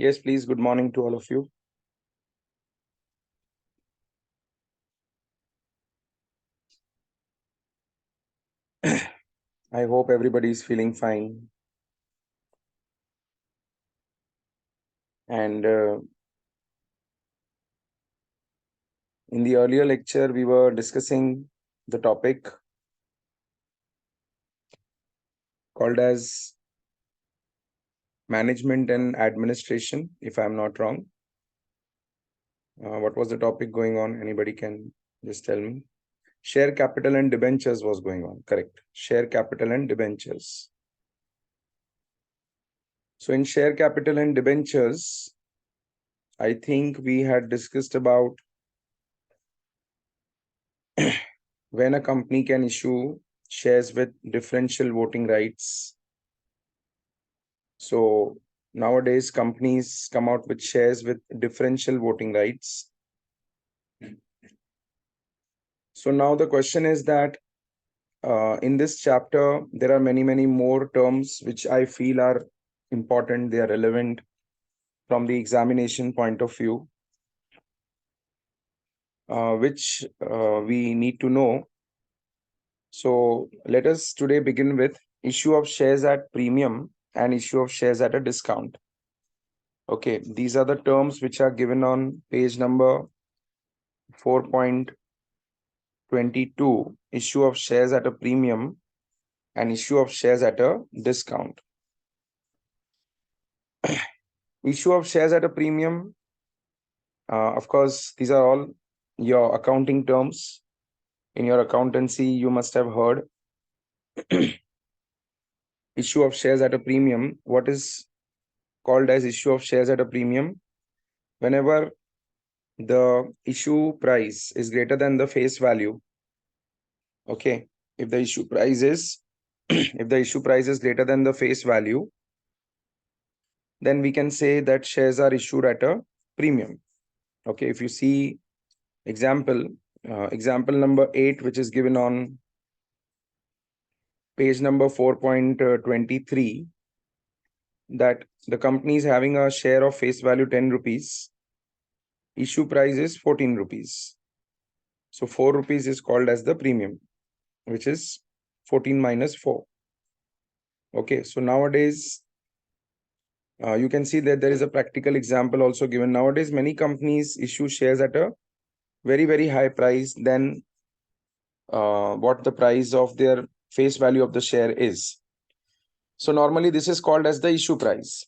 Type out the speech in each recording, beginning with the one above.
Yes, please. Good morning to all of you. I hope everybody is feeling fine. And in the earlier lecture, we were discussing the topic called as management and administration, if I'm not wrong. What was the topic going on? Anybody can just tell me. Share capital and debentures was going on. Correct. Share capital and debentures. So in share capital and debentures, I think we had discussed about when a company can issue shares with differential voting rights. So nowadays, companies come out with shares with differential voting rights. So now the question is that in this chapter, there are many more terms which I feel are important. They are relevant from the examination point of view, which we need to know. So let us today begin with issue of shares at premium and issue of shares at a discount. Okay, these are the terms which are given on page number 4.22, issue of shares at a premium and issue of shares at a discount. Issue of shares at a premium, of course, these are all your accounting terms. In your accountancy, you must have heard issue of shares at a premium. What is called as issue of shares at a premium? Whenever the issue price is greater than the face value, okay, if the issue price is if the issue price is greater than the face value, then we can say that shares are issued at a premium. Okay, if you see example number 8, which is given on page number 4.23, that the company is having a share of face value 10 rupees, issue price is 14 rupees. So 4 rupees is called as the premium, which is 14 minus 4. Okay, so nowadays you can see that there is a practical example also given. Nowadays, many companies issue shares at a very high price than what the price of their face value of the share is. So normally this is called as the issue price.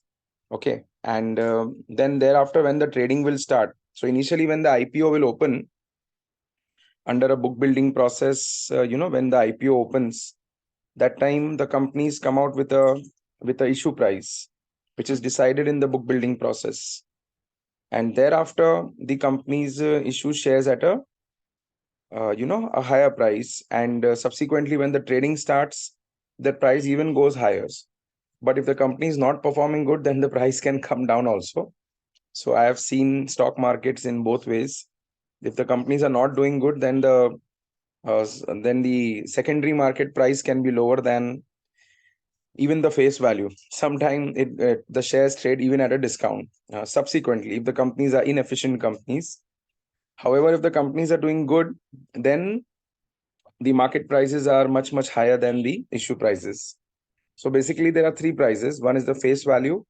Okay, and then thereafter when the trading will start. So initially when the IPO will open under a book building process, when the IPO opens, that time the companies come out with a issue price, which is decided in the book building process. And thereafter, the companies issue shares at a higher price. And subsequently, when the trading starts, the price even goes higher. But if the company is not performing good, then the price can come down also. So I have seen stock markets in both ways. If the companies are not doing good, then the secondary market price can be lower than even the face value. Sometimes the shares trade even at a discount. Subsequently, if the companies are inefficient companies. However, if the companies are doing good, then the market prices are much higher than the issue prices. So basically, there are three prices. One is the face value,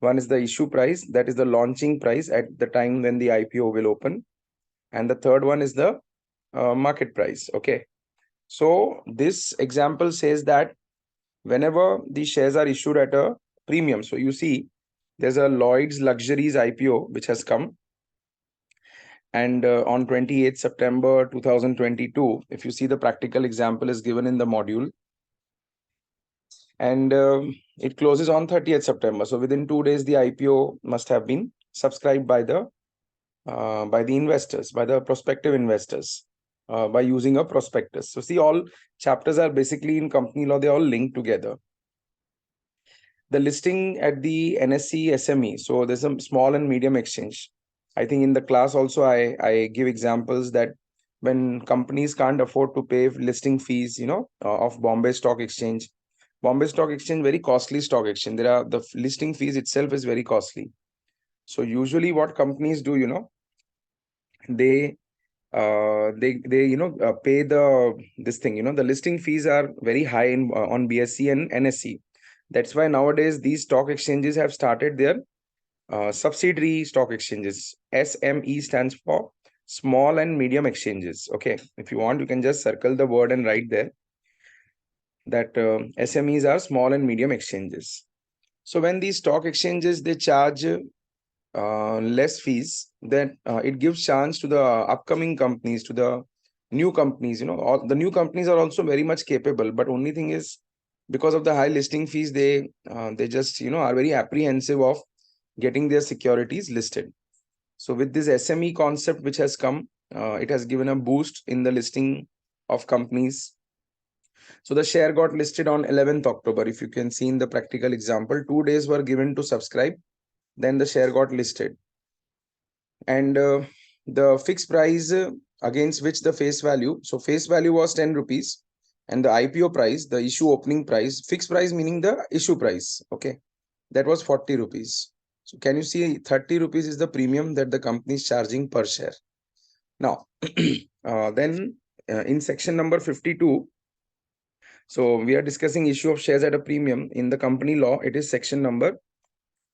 one is the issue price, that is the launching price at the time when the IPO will open, and the third one is the market price. Okay, so this example says that whenever the shares are issued at a premium, so you see there's a Lloyd's Luxuries IPO which has come, and on 28th September 2022, if you see, the practical example is given in the module, and it closes on 30th September. So within 2 days, the IPO must have been subscribed by the investors, by the prospective investors, by using a prospectus. So see, all chapters are basically in company law, they're all linked together. The listing at the NSE SME. So there's a small and medium exchange. I think in the class also I give examples that when companies can't afford to pay listing fees, of Bombay Stock Exchange. Bombay Stock Exchange, very costly stock exchange. The listing fees itself is very costly. So usually what companies do, they pay this thing, the listing fees are very high on BSE and NSE. That's why nowadays these stock exchanges have started their subsidiary stock exchanges. SME stands for small and medium exchanges. Okay, if you want, you can just circle the word and write there that SMEs are small and medium exchanges. So when these stock exchanges, they charge less fees, then it gives chance to the upcoming companies, to the new companies. All the new companies are also very much capable, but only thing is, because of the high listing fees, they just are very apprehensive of getting their securities listed. So with this SME concept which has come, it has given a boost in the listing of companies. So the share got listed on 11th October. If you can see in the practical example, 2 days were given to subscribe, then the share got listed. And the fixed price against which the face value, so face value was 10 rupees, and the IPO price, the issue opening price, fixed price meaning the issue price, okay, that was 40 rupees. So can you see 30 rupees is the premium that the company is charging per share. Now, then in section number 52, so we are discussing issue of shares at a premium. In the company law, it is section number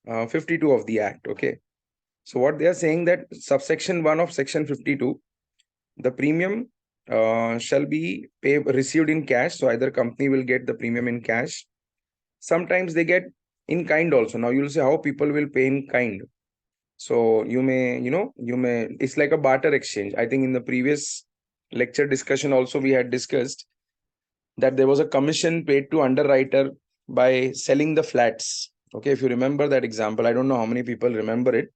52 of the Act, okay. So what they are saying that subsection 1 of section 52, the premium shall be received in cash. So either company will get the premium in cash. Sometimes they get in kind also. Now you'll say how people will pay in kind. So you may, it's like a barter exchange. I think in the previous lecture discussion also we had discussed that there was a commission paid to underwriter by selling the flats. Okay, if you remember that example, I don't know how many people remember it,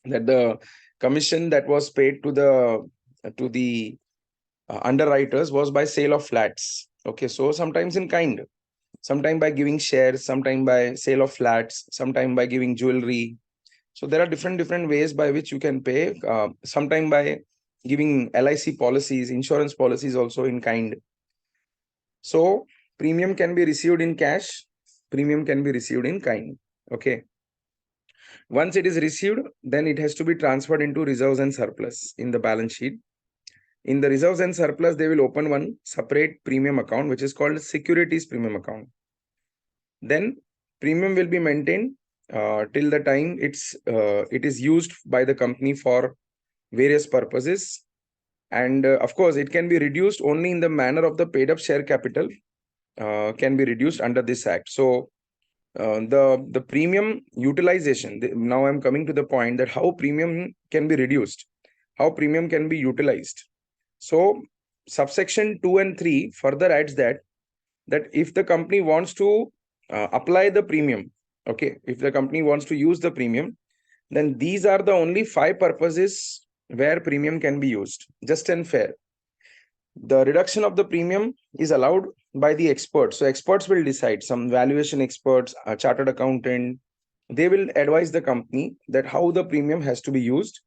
that the commission that was paid to the underwriters was by sale of flats. Okay, so sometimes in kind, sometime by giving shares, sometime by sale of flats, sometime by giving jewelry. So there are different ways by which you can pay. Sometime by giving LIC policies, insurance policies also in kind. So premium can be received in cash, premium can be received in kind. Okay. Once it is received, then it has to be transferred into reserves and surplus in the balance sheet. In the reserves and surplus, they will open one separate premium account, which is called securities premium account. Then premium will be maintained till the time it is used by the company for various purposes. And of course, it can be reduced only in the manner of the paid up share capital can be reduced under this act. So the premium utilization, now I'm coming to the point that how premium can be reduced, how premium can be utilized. So subsection 2 and 3 further adds that if the company wants to apply the premium, okay, if the company wants to use the premium, then these are the only 5 purposes where premium can be used. Just and fair. The reduction of the premium is allowed by the experts. So experts will decide, some valuation experts, a chartered accountant, they will advise the company that how the premium has to be used,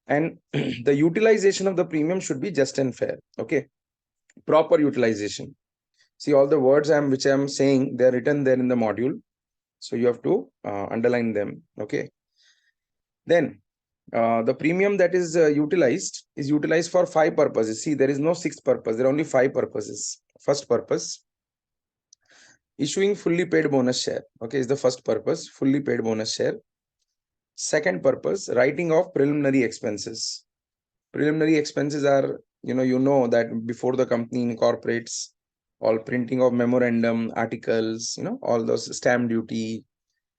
and the utilization of the premium should be just and fair. Okay, proper utilization. See, all the words which I'm saying, they're written there in the module, so you have to underline them. Okay, then the premium that is utilized for 5 purposes. See, there is no 6th purpose, there are only 5 purposes. First purpose, issuing fully paid bonus share. Okay, is the first purpose, fully paid bonus share. Second purpose, writing off preliminary expenses. Preliminary expenses are, that before the company incorporates, all printing of memorandum, articles, all those stamp duty,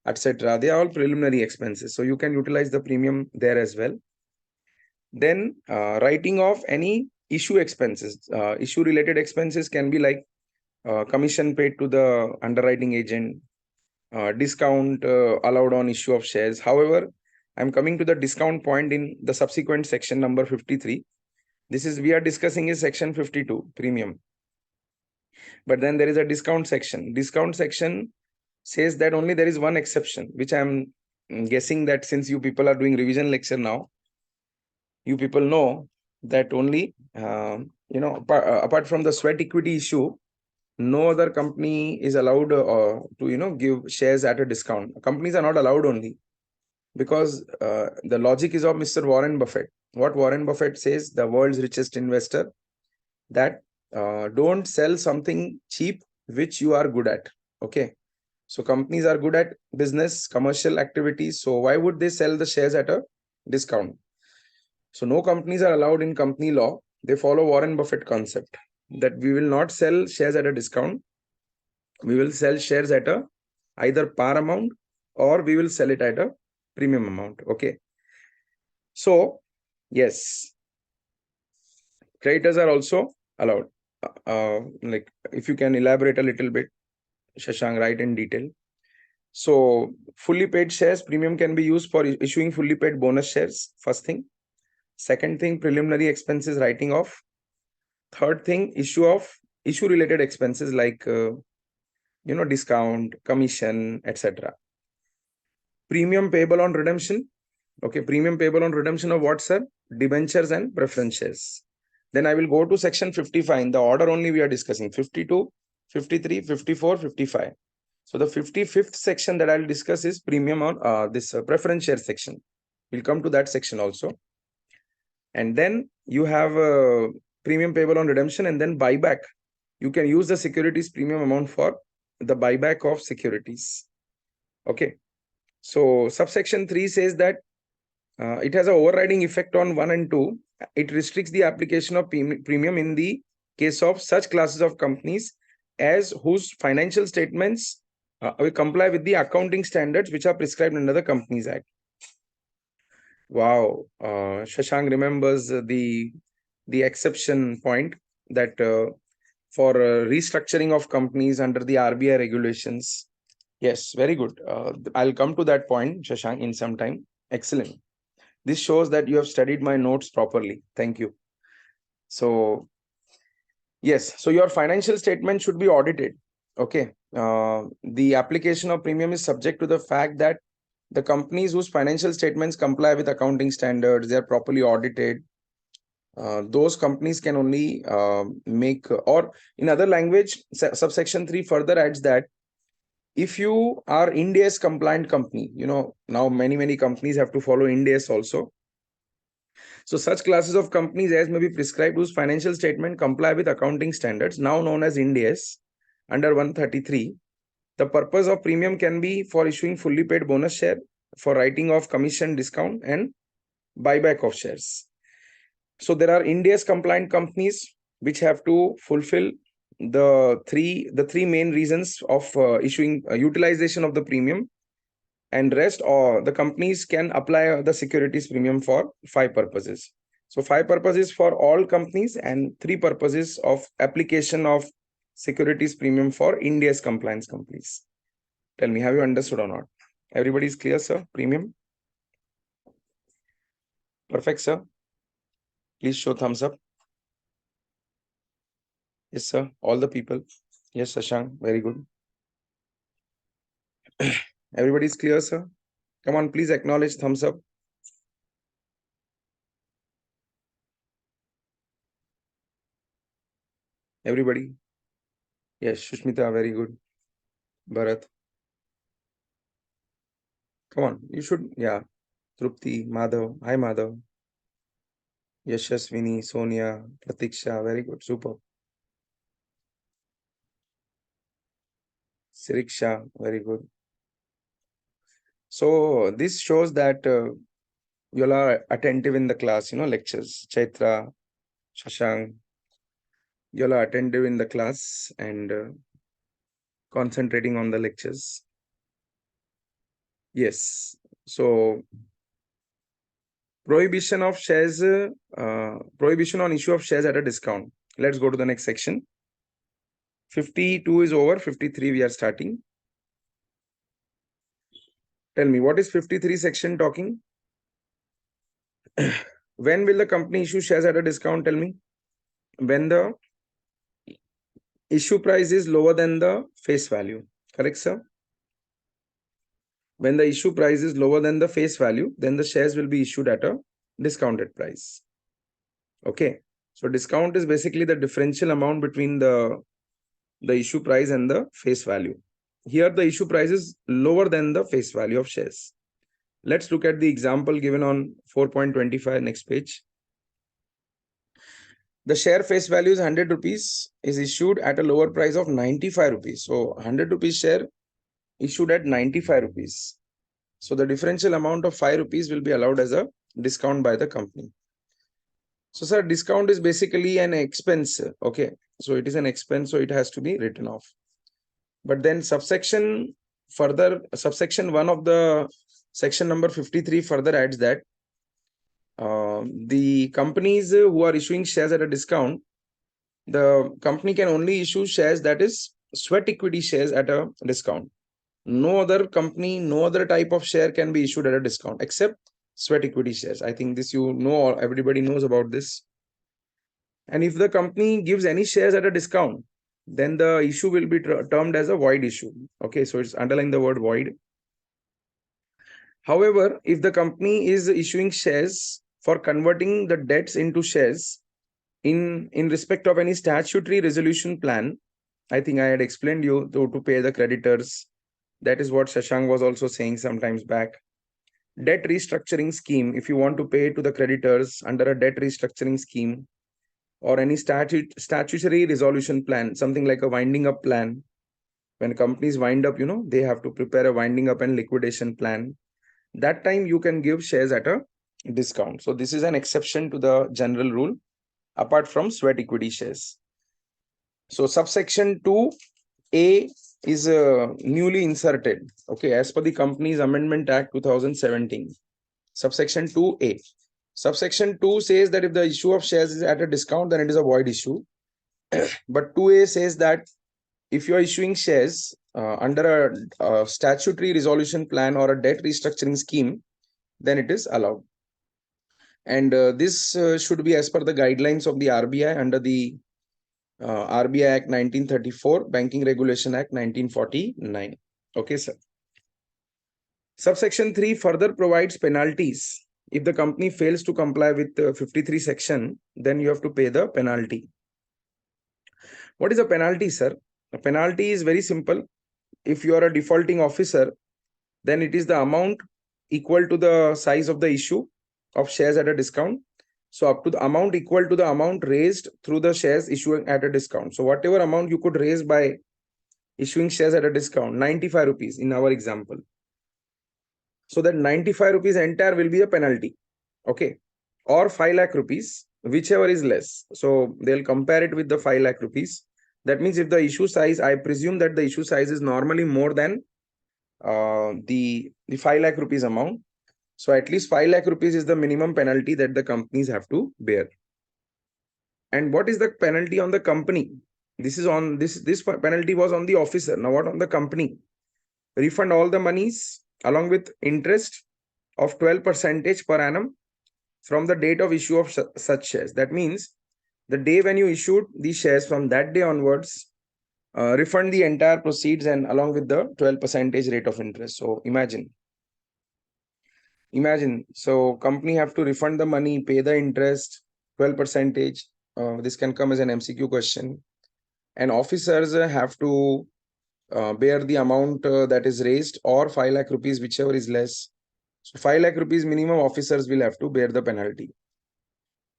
etc. They are all preliminary expenses. So you can utilize the premium there as well. Then writing off any issue expenses. Issue related expenses can be like commission paid to the underwriting agent, discount allowed on issue of shares. However, I'm coming to the discount point in the subsequent section number 53. This is, we are discussing is section 52, premium. But then there is a discount section. Discount section says that only there is one exception, which I'm guessing that since you people are doing revision lecture now, you people know that only, apart from the sweat equity issue, no other company is allowed to, give shares at a discount. Companies are not allowed only. because the logic is of Mr. Warren Buffett. What Warren Buffett says, the world's richest investor, that don't sell something cheap which you are good at. Okay. So companies are good at business, commercial activities. So why would they sell the shares at a discount? So no companies are allowed in company law. They follow Warren Buffett concept that we will not sell shares at a discount. We will sell shares at a either par amount, or we will sell it at a premium amount. Okay. So yes, creditors are also allowed. Like if you can elaborate a little bit, Shashank, write in detail. So fully paid shares premium can be used for issuing fully paid bonus shares. First thing. Second thing, preliminary expenses writing off. Third thing, issue related expenses like discount, commission, etc. Premium payable on redemption. Okay, premium payable on redemption of what, sir? Debentures and preference shares. Then I will go to section 55. In the order only we are discussing 52, 53, 54, 55. So the 55th section that I'll discuss is premium on this preference share section. We'll come to that section also. And then you have premium payable on redemption, and then buyback. You can use the securities premium amount for the buyback of securities. Okay. So subsection 3 says that it has an overriding effect on 1 and 2. It restricts the application of premium in the case of such classes of companies as whose financial statements will comply with the accounting standards which are prescribed under the Companies Act. Wow, Shashank remembers the exception point that for restructuring of companies under the RBI regulations. Yes, very good. I'll come to that point, Shashank, in some time. Excellent. This shows that you have studied my notes properly. Thank you. So yes, so your financial statement should be audited. Okay. The application of premium is subject to the fact that the companies whose financial statements comply with accounting standards, they are properly audited. Those companies can only make, or in other language, subsection 3 further adds that if you are Ind AS compliant company, now many companies have to follow Ind AS also. So such classes of companies as may be prescribed whose financial statement comply with accounting standards, now known as Ind AS, under 133. The purpose of premium can be for issuing fully paid bonus share, for writing off commission, discount, and buyback of shares. So there are Ind AS compliant companies which have to fulfill the three main reasons of issuing utilization of the premium, and rest or the companies can apply the securities premium for 5 purposes. So 5 purposes for all companies and 3 purposes of application of securities premium for Ind AS compliance companies. Tell me, have you understood or not? Everybody is clear, sir? Premium? Perfect, sir. Please show thumbs up. Yes, sir. All the people. Yes, Shashank. Very good. Everybody is clear, sir? Come on, please acknowledge thumbs up. Everybody. Yes, Shushmita, very good. Bharat. Come on, you should, yeah. Trupti, Madhav. Hi, Madhav. Yashaswini, Sonia, Pratiksha, very good, super. Siriksha, very good. So this shows that you all are attentive in the class, lectures. Chaitra, Shashank, you all are attentive in the class and concentrating on the lectures. Yes. So prohibition of shares, prohibition on issue of shares at a discount. Let's go to the next section. 52 is over, 53 we are starting. Tell me, what is 53 section talking? When will the company issue shares at a discount? Tell me. When the issue price is lower than the face value. Correct, sir? When the issue price is lower than the face value, then the shares will be issued at a discounted price. Okay. So discount is basically the differential amount between the issue price and the face value. Here the issue price is lower than the face value of shares. Let's look at the example given on 4.25, next page. The share face value is 100 rupees, is issued at a lower price of 95 rupees. So 100 rupees share issued at 95 rupees. So the differential amount of 5 rupees will be allowed as a discount by the company. So sir, discount is basically an expense. Okay. So it is an expense, so it has to be written off. But then subsection 1 of the section number 53 further adds that the companies who are issuing shares at a discount, the company can only issue shares, that is sweat equity shares, at a discount. No other company, no other type of share can be issued at a discount except sweat equity shares. I think this, you know, everybody knows about this. And if the company gives any shares at a discount, then the issue will be termed as a void issue. Okay, so it's underline the word void. However, if the company is issuing shares for converting the debts into shares in respect of any statutory resolution plan, I think I had explained you to pay the creditors. That is what Shashank was also saying sometimes back. Debt restructuring scheme, if you want to pay to the creditors under a debt restructuring scheme, or any statutory resolution plan, something like a winding up plan. When companies wind up, they have to prepare a winding up and liquidation plan. That time you can give shares at a discount. So this is an exception to the general rule, apart from sweat equity shares. So subsection 2A is newly inserted, okay, as per the Companies Amendment Act 2017. Subsection 2A. Subsection 2 says that if the issue of shares is at a discount, then it is a void issue. But 2A says that if you are issuing shares under a statutory resolution plan or a debt restructuring scheme, then it is allowed. And this should be as per the guidelines of the RBI under the RBI Act 1934, Banking Regulation Act 1949. Okay, sir. Subsection 3 further provides penalties. If the company fails to comply with 53 section, then you have to pay the penalty. What is a penalty, sir? A penalty is very simple. If you are a defaulting officer, then it is the amount equal to the size of the issue of shares at a discount. So up to the amount equal to the amount raised through the shares issuing at a discount. So whatever amount you could raise by issuing shares at a discount, 95 rupees in our example. So that 95 rupees entire will be a penalty. Okay. Or 5 lakh rupees, whichever is less. So they'll compare it with the 5 lakh rupees. That means if the issue size, I presume that the issue size is normally more than the 5 lakh rupees amount. So at least 5 lakh rupees is the minimum penalty that the companies have to bear. And what is the penalty on the company? This penalty was on the officer. Now what on the company? Refund all the monies along with interest of 12% per annum from the date of issue of such shares. That means the day when you issued these shares, from that day onwards, refund the entire proceeds and along with the 12% rate of interest. So imagine, so company have to refund the money, pay the interest, 12%. This can come as an MCQ question. And officers have to bear the amount that is raised, or 5 lakh rupees, whichever is less. So 5 lakh rupees minimum officers will have to bear the penalty.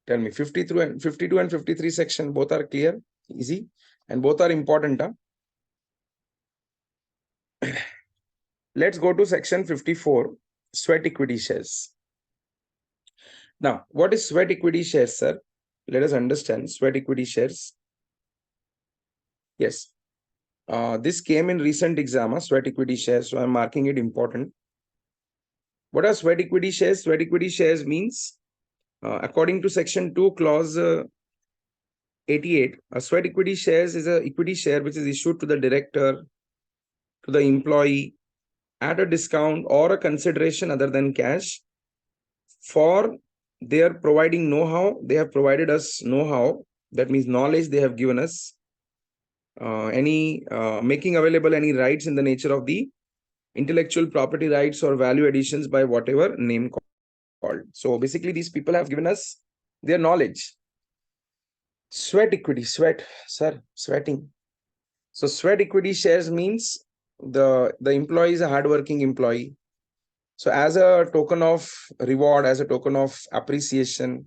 Tell me, 52 and 53 section, both are clear, easy, and both are important. Let's go to section 54, sweat equity shares. Now, what is sweat equity shares, sir? Let us understand sweat equity shares. Yes. This came in recent exam, sweat equity shares, so I'm marking it important. What are sweat equity shares? Sweat equity shares means, according to section 2, clause 88, a sweat equity shares is a equity share which is issued to the director, to the employee, at a discount or a consideration other than cash, for they are providing know-how. They have provided us know-how, that means knowledge they have given us, making available any rights in the nature of the intellectual property rights or value additions by whatever name called. So basically these people have given us their knowledge. Sweat equity, sweating. So sweat equity shares means the employee is a hardworking employee. So as a token of reward, as a token of appreciation,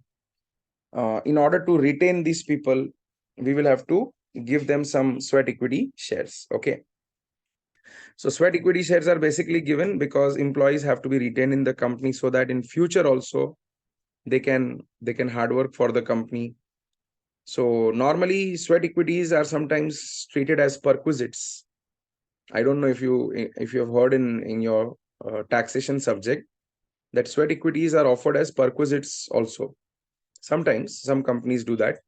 in order to retain these people, we will have to give them some sweat equity shares. Okay. So sweat equity shares are basically given because employees have to be retained in the company so that in future also they can hard work for the company. So normally sweat equities are sometimes treated as perquisites. I don't know if you have heard in your taxation subject that sweat equities are offered as perquisites also. Sometimes some companies do that.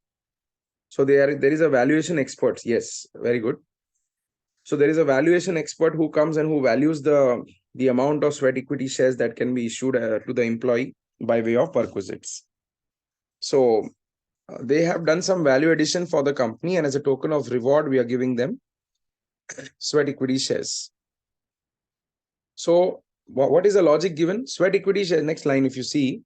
So there is a valuation expert. Yes, very good. So there is a valuation expert who comes and who values the amount of sweat equity shares that can be issued to the employee by way of perquisites. So they have done some value addition for the company, and as a token of reward, we are giving them sweat equity shares. So what is the logic given? Sweat equity shares, next line, if you see,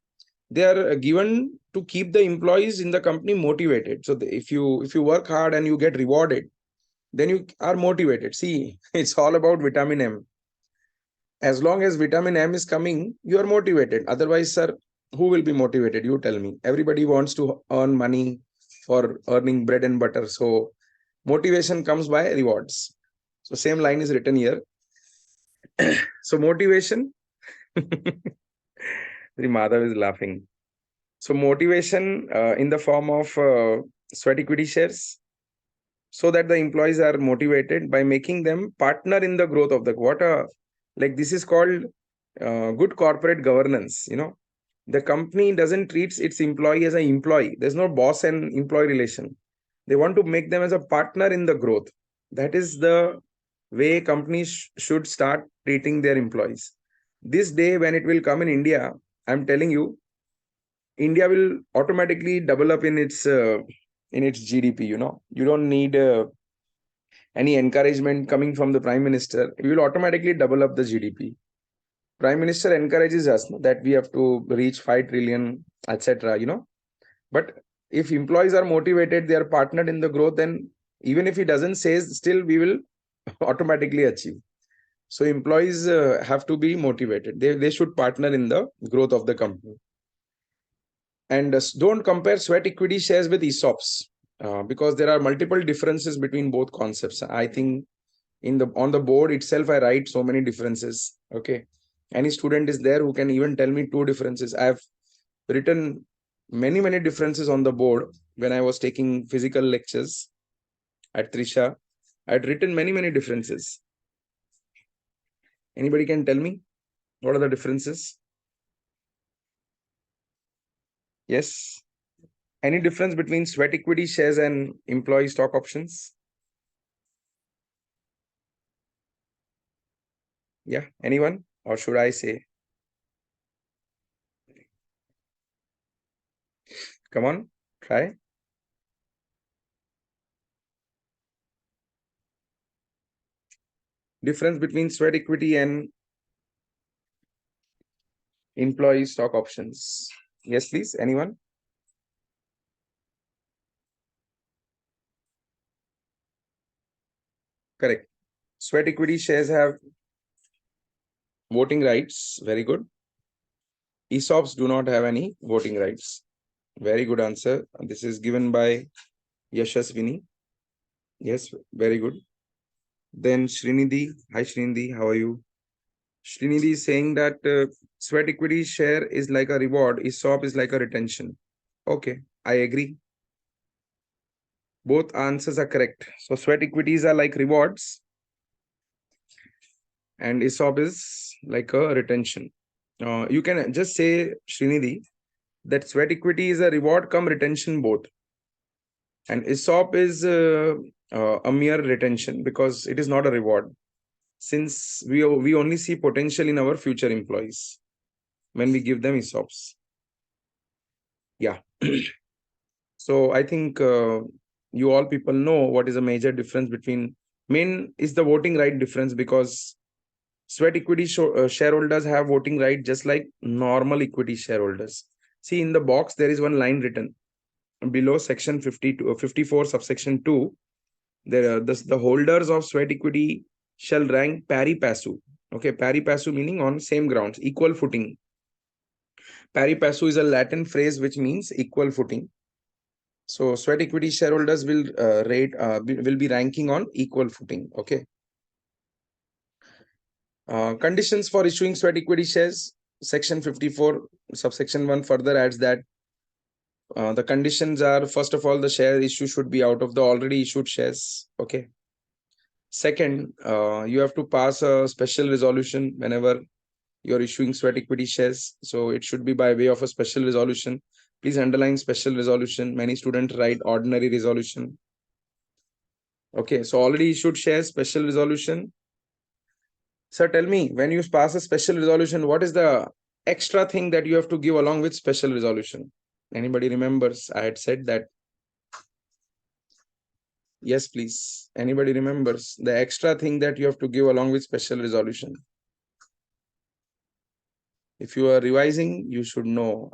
they are given to keep the employees in the company motivated. So if you work hard and you get rewarded, then you are motivated. See, it's all about vitamin M. As long as vitamin M is coming, you are motivated. Otherwise, sir, who will be motivated? You tell me. Everybody wants to earn money for earning bread and butter. So motivation comes by rewards. So same line is written here. So motivation, the Madhav is laughing. So motivation in the form of sweat equity shares, so that the employees are motivated by making them partner in the growth of the quarter. Like this is called good corporate governance. The company doesn't treat its employee as an employee. There's no boss and employee relation. They want to make them as a partner in the growth. That is the way companies should start treating their employees. This day when it will come in India, I'm telling you, India will automatically develop in its GDP. You don't need any encouragement coming from the prime minister. We will automatically double up the GDP. Prime minister encourages us that we have to reach 5 trillion, etc. But if employees are motivated, they are partnered in the growth, then even if he doesn't say, still we will automatically achieve. So employees have to be motivated. They should partner in the growth of the company. And don't compare sweat equity shares with ESOPs because there are multiple differences between both concepts. I think on the board itself, I write so many differences. Okay. Any student is there who can even tell me two differences. I have written many differences on the board when I was taking physical lectures at Trisha. I had written many differences. Anybody can tell me what are the differences? Yes. Any difference between sweat equity shares and employee stock options? Yeah, anyone? Or should I say? Come on, try. Difference between sweat equity and employee stock options. Yes, please. Anyone? Correct. Sweat equity shares have voting rights. Very good. ESOPs do not have any voting rights. Very good answer. This is given by Yashaswini. Yes, very good. Then Srinidhi. Hi, Srinidhi. How are you? Srinidhi is saying that sweat equity share is like a reward, ESOP is like a retention. Okay, I agree. Both answers are correct. So sweat equities are like rewards and ESOP is like a retention. You can just say, Srinidhi, that sweat equity is a reward come retention both. And ESOP is a mere retention because it is not a reward. Since we only see potential in our future employees when we give them ESOPs. Yeah. So I think you all people know what is a major difference between main is the voting right difference because sweat equity shareholders have voting right just like normal equity shareholders. See in the box there is one line written below section 52 54 subsection 2. There the holders of sweat equity shall rank pari passu. Okay, pari passu meaning on same grounds, equal footing. Pari passu is a Latin phrase which means equal footing. So sweat equity shareholders will will be ranking on equal footing. Okay. Conditions for issuing sweat equity shares. Section 54, subsection 1 further adds that the conditions are, first of all, the share issue should be out of the already issued shares. Okay. Second, you have to pass a special resolution whenever you're issuing sweat equity shares. So it should be by way of a special resolution. Please underline special resolution. Many students write ordinary resolution. Okay, so already issued shares, special resolution. Sir, tell me, when you pass a special resolution, what is the extra thing that you have to give along with special resolution? Anybody remembers? I had said that. Yes, please. Anybody remembers the extra thing that you have to give along with special resolution? If you are revising, you should know.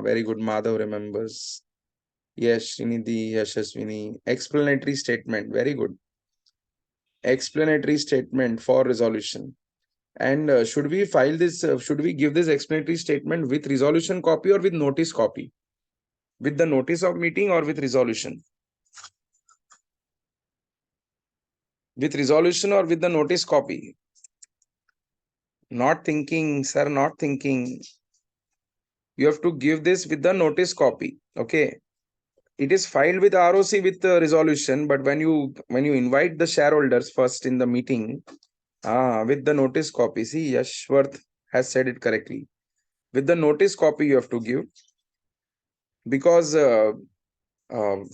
Very good. Madhav remembers. Yes, Srinidhi, Yashaswini. Explanatory statement. Very good. Explanatory statement for resolution. And should we file this, should we give this explanatory statement with resolution copy or with notice copy? With the notice of meeting or with resolution? With resolution or with the notice copy? Not thinking, sir, not thinking. You have to give this with the notice copy. Okay. It is filed with ROC with the resolution, but when you invite the shareholders first in the meeting, with the notice copy. See, Yashworth has said it correctly. With the notice copy you have to give, because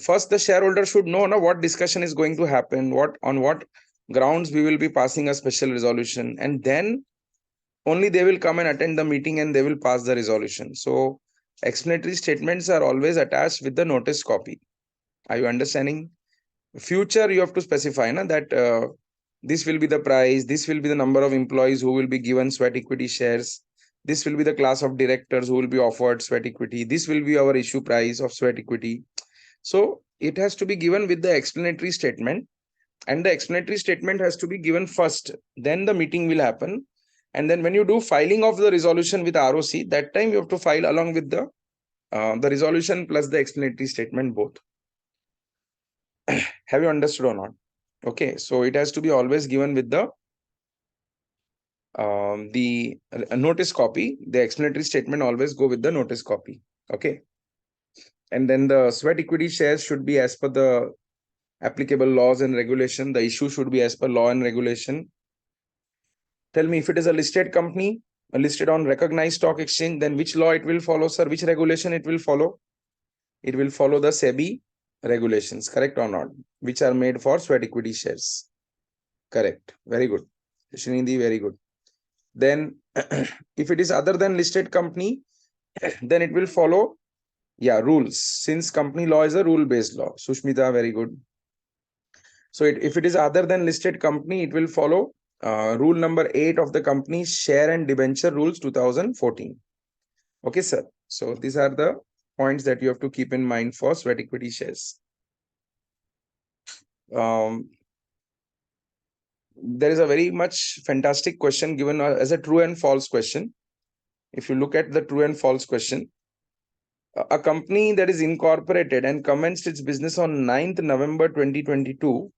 first the shareholder should know what discussion is going to happen, on what grounds we will be passing a special resolution, and then only they will come and attend the meeting and they will pass the resolution. So explanatory statements are always attached with the notice copy. Are you understanding? Future you have to specify that this will be the price, this will be the number of employees who will be given sweat equity shares, this will be the class of directors who will be offered sweat equity, this will be our issue price of sweat equity. So it has to be given with the explanatory statement, and the explanatory statement has to be given first, then the meeting will happen. And then when you do filing of the resolution with ROC, that time you have to file along with the resolution plus the explanatory statement both. Have you understood or not? Okay, so it has to be always given with the notice copy. The explanatory statement always go with the notice copy. Okay. And then the sweat equity shares should be as per the applicable laws and regulation. The issue should be as per law and regulation. Tell me, if it is a listed company, listed on recognized stock exchange, then which law it will follow, sir? Which regulation it will follow? It will follow the SEBI regulations, correct or not? Which are made for sweat equity shares. Correct. Very good. Srinidhi, very good. Then if it is other than listed company, then it will follow rules, since company law is a rule based law. Sushmita, very good. So if it is other than listed company, it will follow rule number 8 of the company's share and debenture rules 2014. Okay, sir. So these are the points that you have to keep in mind for sweat equity shares. There is a very much fantastic question given as a true and false question. If you look at the true and false question, a company that is incorporated and commenced its business on 9th November 2022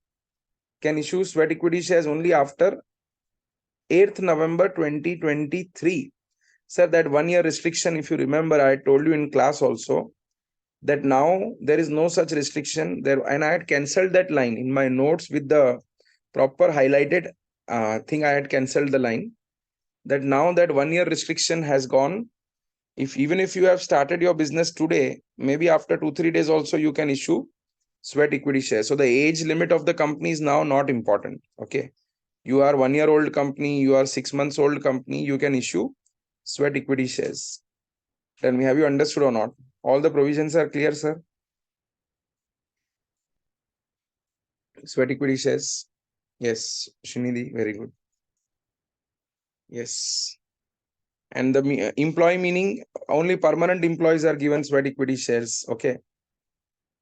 can issue sweat equity shares only after 8th November 2023. Sir, that 1 year restriction, if you remember, I told you in class also that now there is no such restriction there, and I had cancelled that line in my notes with the proper highlighted thing. I had cancelled the line that now that 1 year restriction has gone. Even if you have started your business today, maybe after 2-3 days also you can issue sweat equity shares. So the age limit of the company is now not important. Okay, you are 1 year old company, you are 6 months old company, you can issue sweat equity shares. Tell me, have you understood or not? All the provisions are clear, sir? Sweat equity shares. Yes, Srinidhi, very good. Yes. And the employee meaning only permanent employees are given sweat equity shares. Okay.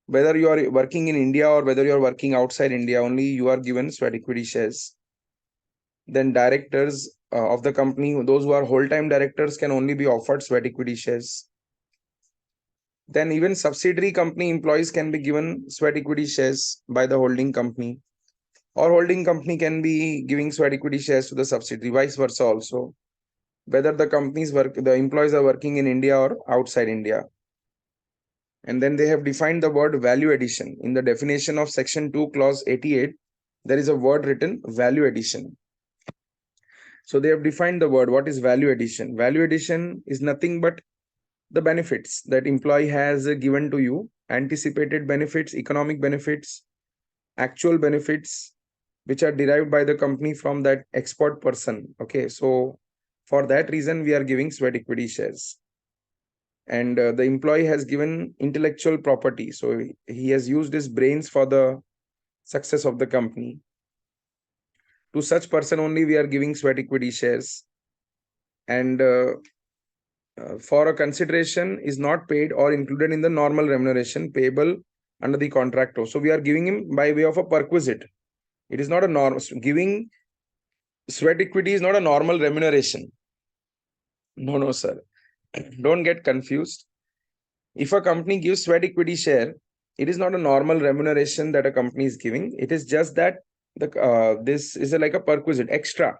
Whether you are working in India or whether you are working outside India, only you are given sweat equity shares. Then directors of the company, those who are whole-time directors can only be offered sweat equity shares. Then even subsidiary company employees can be given sweat equity shares by the holding company, or holding company can be giving sweat equity shares to the subsidiary, vice versa also, whether the employees are working in India or outside India. And then they have defined the word value addition. In the definition of section 2 clause 88, there is a word written value addition. So they have defined the word. What is value addition? Value addition is nothing but the benefits that employee has given to you, anticipated benefits, economic benefits, actual benefits, which are derived by the company from that expert person. Okay, so for that reason, we are giving sweat equity shares. And the employee has given intellectual property. So he has used his brains for the success of the company. To such person only we are giving sweat equity shares. And for a consideration is not paid or included in the normal remuneration payable under the contract. So we are giving him by way of a perquisite. It is not a norm. Giving sweat equity is not a normal remuneration. No, sir. Don't get confused. If a company gives sweat equity share, it is not a normal remuneration that a company is giving. It is just that this is like a perquisite, extra.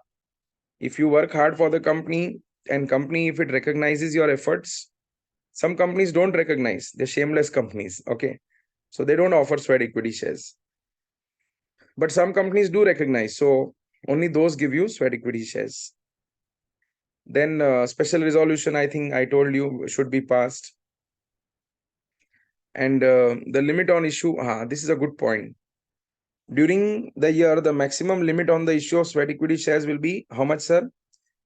If you work hard for the company, and company, if it recognizes your efforts, some companies don't recognize. They're shameless companies. Okay. So they don't offer sweat equity shares. But some companies do recognize. So only those give you sweat equity shares. Then special resolution, I think I told you, should be passed. And the limit on issue, this is a good point. During the year, the maximum limit on the issue of sweat equity shares will be how much, sir?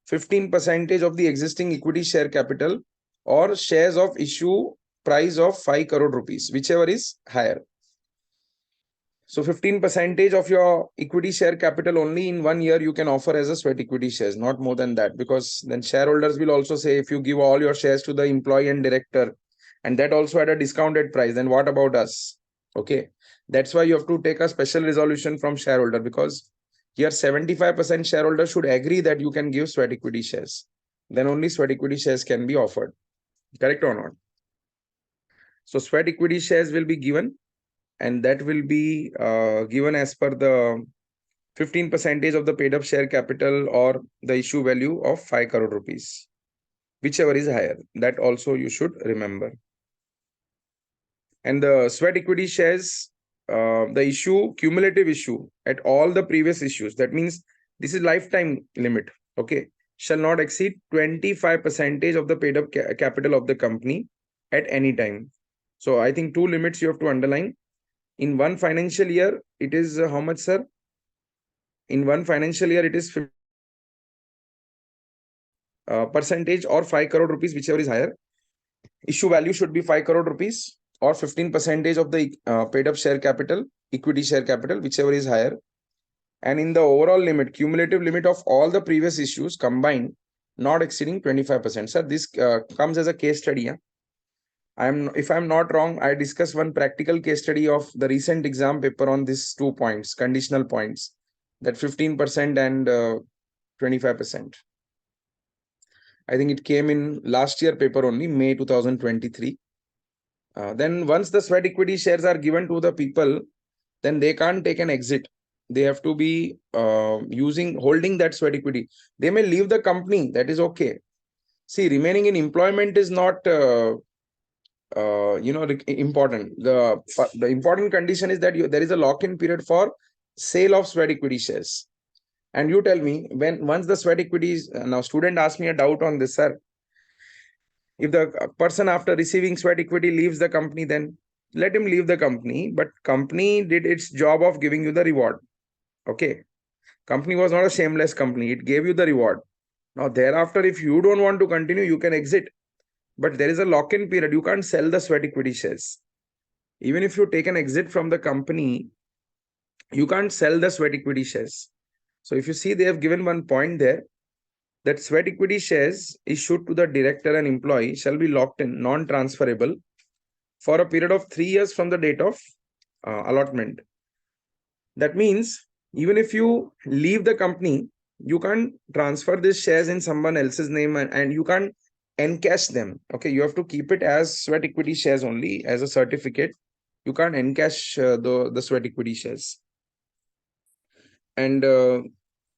15% of the existing equity share capital or shares of issue price of 5 crore rupees, whichever is higher. So 15% of your equity share capital only in 1 year you can offer as a sweat equity shares, not more than that, because then shareholders will also say, if you give all your shares to the employee and director, and that also at a discounted price, then what about us? Okay, that's why you have to take a special resolution from shareholder, because here 75% shareholder should agree that you can give sweat equity shares. Then only sweat equity shares can be offered. Correct or not? So sweat equity shares will be given, and that will be given as per the 15% of the paid up share capital or the issue value of 5 crore rupees, whichever is higher. That also you should remember. And the sweat equity shares, the issue, cumulative issue at all the previous issues, that means this is lifetime limit, okay, shall not exceed 25% of the paid up capital of the company at any time. So I think two limits you have to underline. In one financial year, it is how much, sir? In one financial year, it is percentage or 5 crore rupees, whichever is higher. Issue value should be 5 crore rupees or 15% of the paid up share capital, equity share capital, whichever is higher. And in the overall limit, cumulative limit of all the previous issues combined, not exceeding 25%. Sir, this comes as a case study. Yeah? If I'm not wrong, I discussed one practical case study of the recent exam paper on these 2 points, conditional points, that 15% and 25%. I think it came in last year paper only, May 2023. Then once the sweat equity shares are given to the people, then they can't take an exit. They have to be holding that sweat equity. They may leave the company, that is okay. See, remaining in employment is not important. The important condition is that there is a lock-in period for sale of sweat equity shares. And you tell me, once the sweat equities, now student asked me a doubt on this, sir. If the person after receiving sweat equity leaves the company, then let him leave the company. But company did its job of giving you the reward. Okay. Company was not a shameless company. It gave you the reward. Now thereafter, if you don't want to continue, you can exit. But there is a lock-in period. You can't sell the sweat equity shares. Even if you take an exit from the company, you can't sell the sweat equity shares. So if you see, they have given one point there, that sweat equity shares issued to the director and employee shall be locked in, non-transferable, for a period of 3 years from the date of allotment. That means even if you leave the company, you can't transfer these shares in someone else's name, and you can't encash them. Okay, you have to keep it as sweat equity shares only, as a certificate. You can't encash the sweat equity shares. And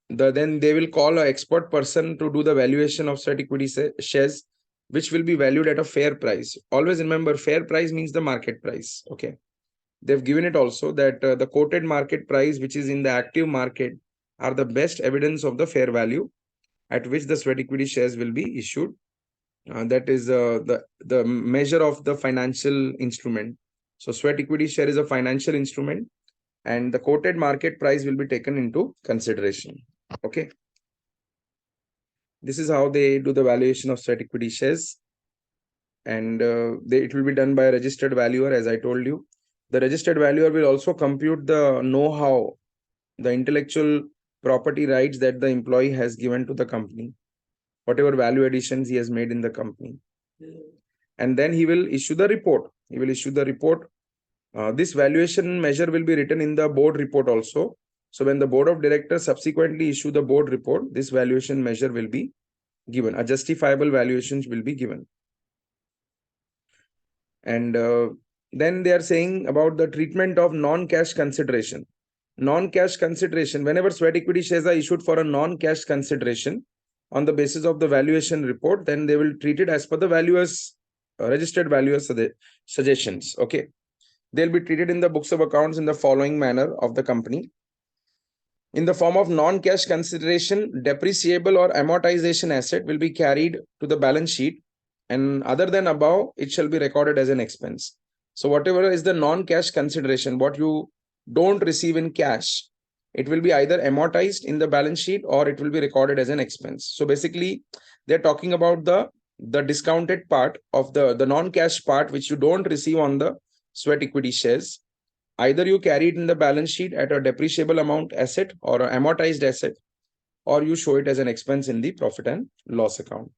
then they will call an expert person to do the valuation of sweat equity shares, which will be valued at a fair price. Always remember, fair price means the market price. Okay, they've given it also that the quoted market price, which is in the active market, are the best evidence of the fair value at which the sweat equity shares will be issued. That is the measure of the financial instrument. So sweat equity share is a financial instrument, and the quoted market price will be taken into consideration. Okay, this is how they do the valuation of sweat equity shares, and it will be done by a registered valuer, as I told you. The registered valuer will also compute the know-how, the intellectual property rights that the employee has given to the company, whatever value additions he has made in the company. And then he will issue the report. He will issue the report. This valuation measure will be written in the board report also. So when the board of directors subsequently issue the board report, this valuation measure will be given. A justifiable valuations will be given. And then they are saying about the treatment of non-cash consideration. Non-cash consideration, whenever sweat equity shares are issued for a non-cash consideration on the basis of the valuation report, then they will treat it as per the valuers, registered valuers suggestions. Okay, they'll be treated in the books of accounts in the following manner of the company. In the form of non-cash consideration, depreciable or amortization asset will be carried to the balance sheet, and other than above, it shall be recorded as an expense. So whatever is the non-cash consideration, what you don't receive in cash, it will be either amortized in the balance sheet or it will be recorded as an expense. So basically, they're talking about the discounted part of the non-cash part, which you don't receive on the sweat equity shares. Either you carry it in the balance sheet at a depreciable amount asset or an amortized asset, or you show it as an expense in the profit and loss account.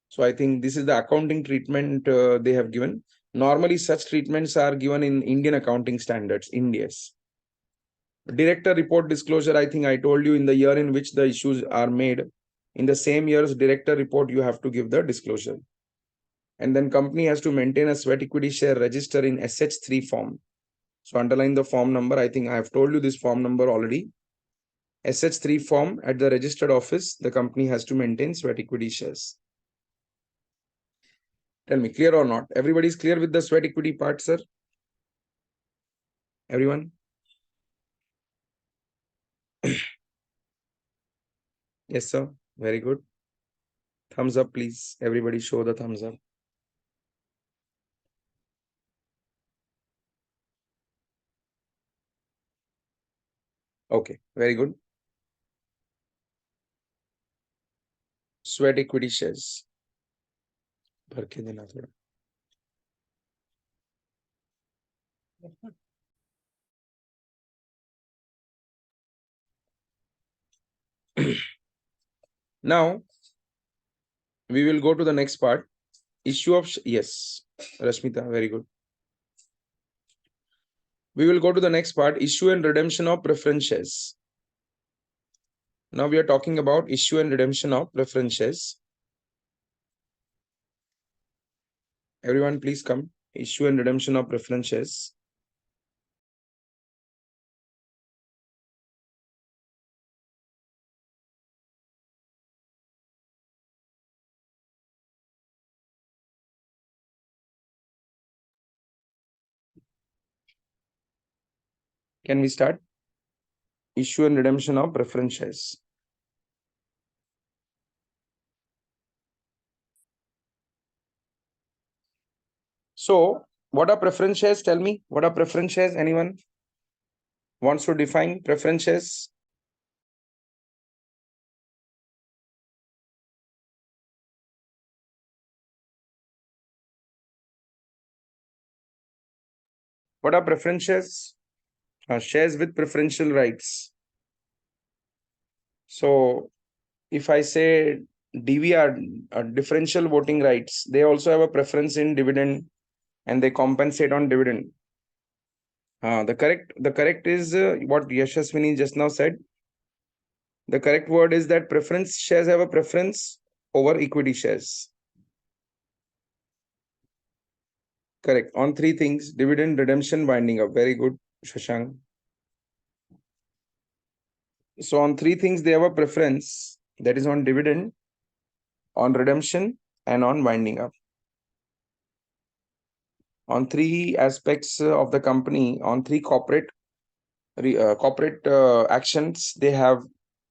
So I think this is the accounting treatment they have given. Normally, such treatments are given in Indian accounting standards, India's. Director report disclosure, I think I told you in the year in which the issues are made, in the same year's director report, you have to give the disclosure. And then company has to maintain a sweat equity share register in SH3 form. So underline the form number. I think I have told you this form number already. SH3 form at the registered office, the company has to maintain sweat equity shares. Tell me, clear or not? Everybody is clear with the sweat equity part, sir? Everyone? Yes, sir. Very good. Thumbs up, please. Everybody show the thumbs up. Okay, very good. Sweat equity shares. भर के देना थोड़ा. Now, we will go to the next part. Issue of, yes, Rashmita, very good. We will go to the next part, issue and redemption of preference shares. Now we are talking about issue and redemption of preference shares. Everyone, please come. Issue and redemption of preference shares. Can we start? Issue and redemption of preference shares. So, what are preference shares? Tell me, what are preference shares? Anyone wants to define preference shares? What are preference shares? Shares with preferential rights. So, if I say DVR, differential voting rights, they also have a preference in dividend and they compensate on dividend. The correct is what Yashaswini just now said. The correct word is that preference shares have a preference over equity shares. Correct. On three things: dividend, redemption, winding up. Very good, Shashank. So on three things, they have a preference, that is on dividend, on redemption, and on winding up. On three aspects of the company, on three corporate actions, they have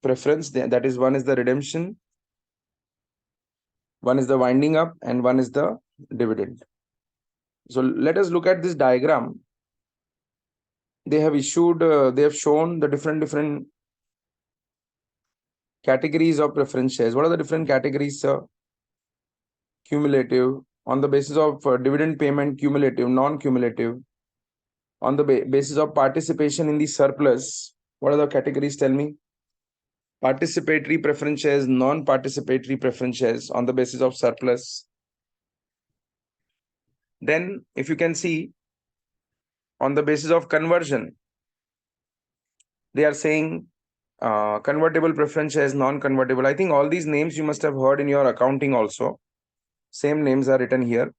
preference. That is, one is the redemption, one is the winding up, and one is the dividend. So let us look at this diagram. They have issued, they have shown the different categories of preference shares. What are the different categories, sir? Cumulative, on the basis of dividend payment, cumulative, non-cumulative, on the basis of participation in the surplus. What are the categories? Tell me. Participatory preference shares, non-participatory preference shares on the basis of surplus. Then, if you can see, on the basis of conversion, they are saying convertible preference shares, non-convertible. I think all these names you must have heard in your accounting also. Same names are written here.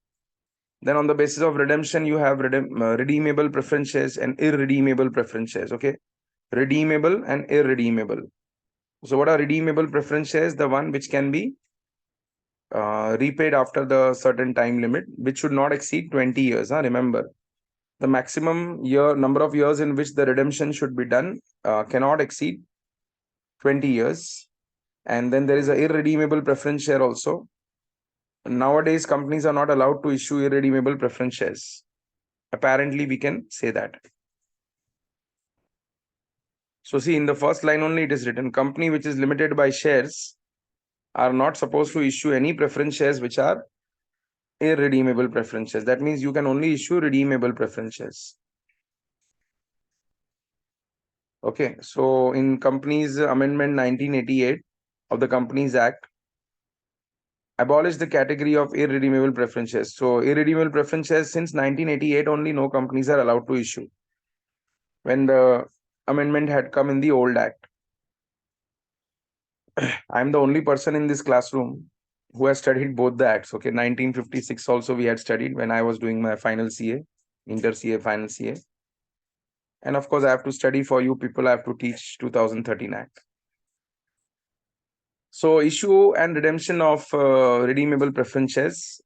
Then on the basis of redemption, you have redeemable preference shares and irredeemable preference shares. Okay, redeemable and irredeemable. So what are redeemable preference shares? The one which can be repaid after the certain time limit, which should not exceed 20 years. Remember, the maximum number of years in which the redemption should be done cannot exceed 20 years. And then there is an irredeemable preference share also. Nowadays, companies are not allowed to issue irredeemable preference shares. Apparently, we can say that. So see, in the first line only it is written, company which is limited by shares are not supposed to issue any preference shares which are irredeemable preference shares. That means you can only issue redeemable preference shares. Okay, so in Companies Amendment 1988 of the Companies Act, abolish the category of irredeemable preference shares. So irredeemable preference shares since 1988 only no companies are allowed to issue, when the amendment had come in the old act. I'm the only person in this classroom who has studied both the acts. Okay, 1956 also we had studied when I was doing my final CA, inter CA, final CA. And of course, I have to study for you people. I have to teach 2013 Act. So issue and redemption of redeemable preference shares.